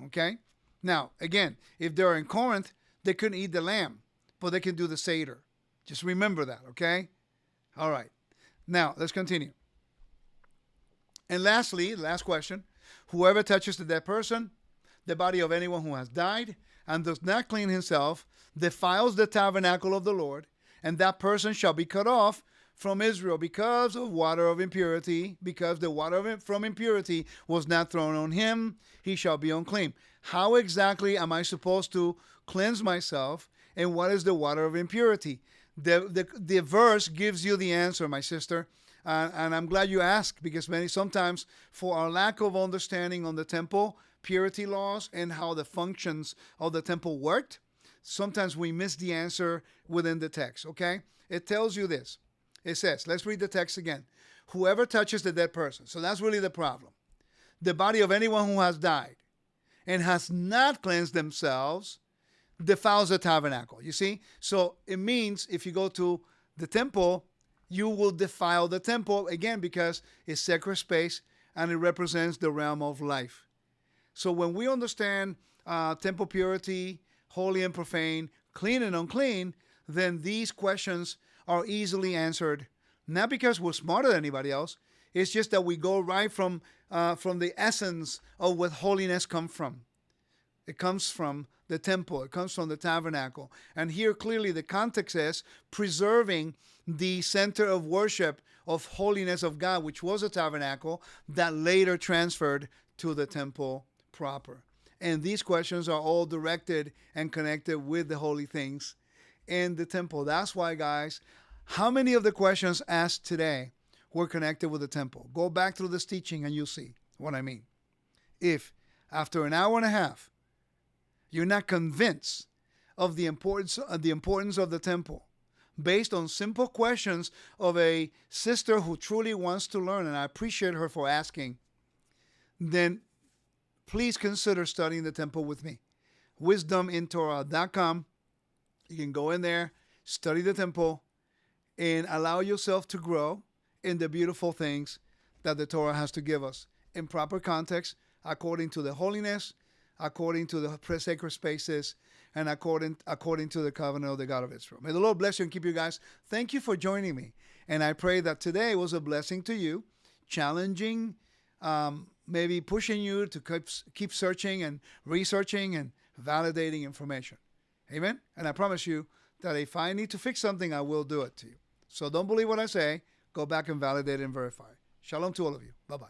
Okay? Now, again, if they're in Corinth, they couldn't eat the lamb, but they can do the Seder. Just remember that, okay? All right. Now, let's continue. And lastly, last question. Whoever touches the dead person, the body of anyone who has died, and does not clean himself, defiles the tabernacle of the Lord, and that person shall be cut off from Israel because of water of impurity, because the water from impurity was not thrown on him, he shall be unclean. How exactly am I supposed to cleanse myself, and what is the water of impurity? The verse gives you the answer, my sister, and I'm glad you asked, because sometimes for our lack of understanding on the temple, purity laws, and how the functions of the temple worked, sometimes we miss the answer within the text, okay? It tells you this. It says, let's read the text again. Whoever touches the dead person. So that's really the problem. The body of anyone who has died and has not cleansed themselves defiles the tabernacle. You see? So it means if you go to the temple, you will defile the temple, again, because it's sacred space and it represents the realm of life. So when we understand temple purity, holy and profane, clean and unclean, then these questions are easily answered. Not because we're smarter than anybody else. It's just that we go right from the essence of what holiness comes from. It comes from the temple. It comes from the tabernacle. And here clearly the context is preserving the center of worship of holiness of God, which was a tabernacle that later transferred to the temple proper. And these questions are all directed and connected with the holy things in the temple. That's why, guys, how many of the questions asked today were connected with the temple? Go back through this teaching and you'll see what I mean. If after an hour and a half, you're not convinced of the importance of the temple, based on simple questions of a sister who truly wants to learn, and I appreciate her for asking, then please consider studying the temple with me. wisdomintorah.com. You can go in there, study the temple, and allow yourself to grow in the beautiful things that the Torah has to give us in proper context, according to the holiness, according to the sacred spaces, and according to the covenant of the God of Israel. May the Lord bless you and keep you guys. Thank you for joining me. And I pray that today was a blessing to you, challenging, maybe pushing you to keep searching and researching and validating information. Amen? And I promise you that if I need to fix something, I will do it to you. So don't believe what I say. Go back and validate and verify. Shalom to all of you. Bye-bye.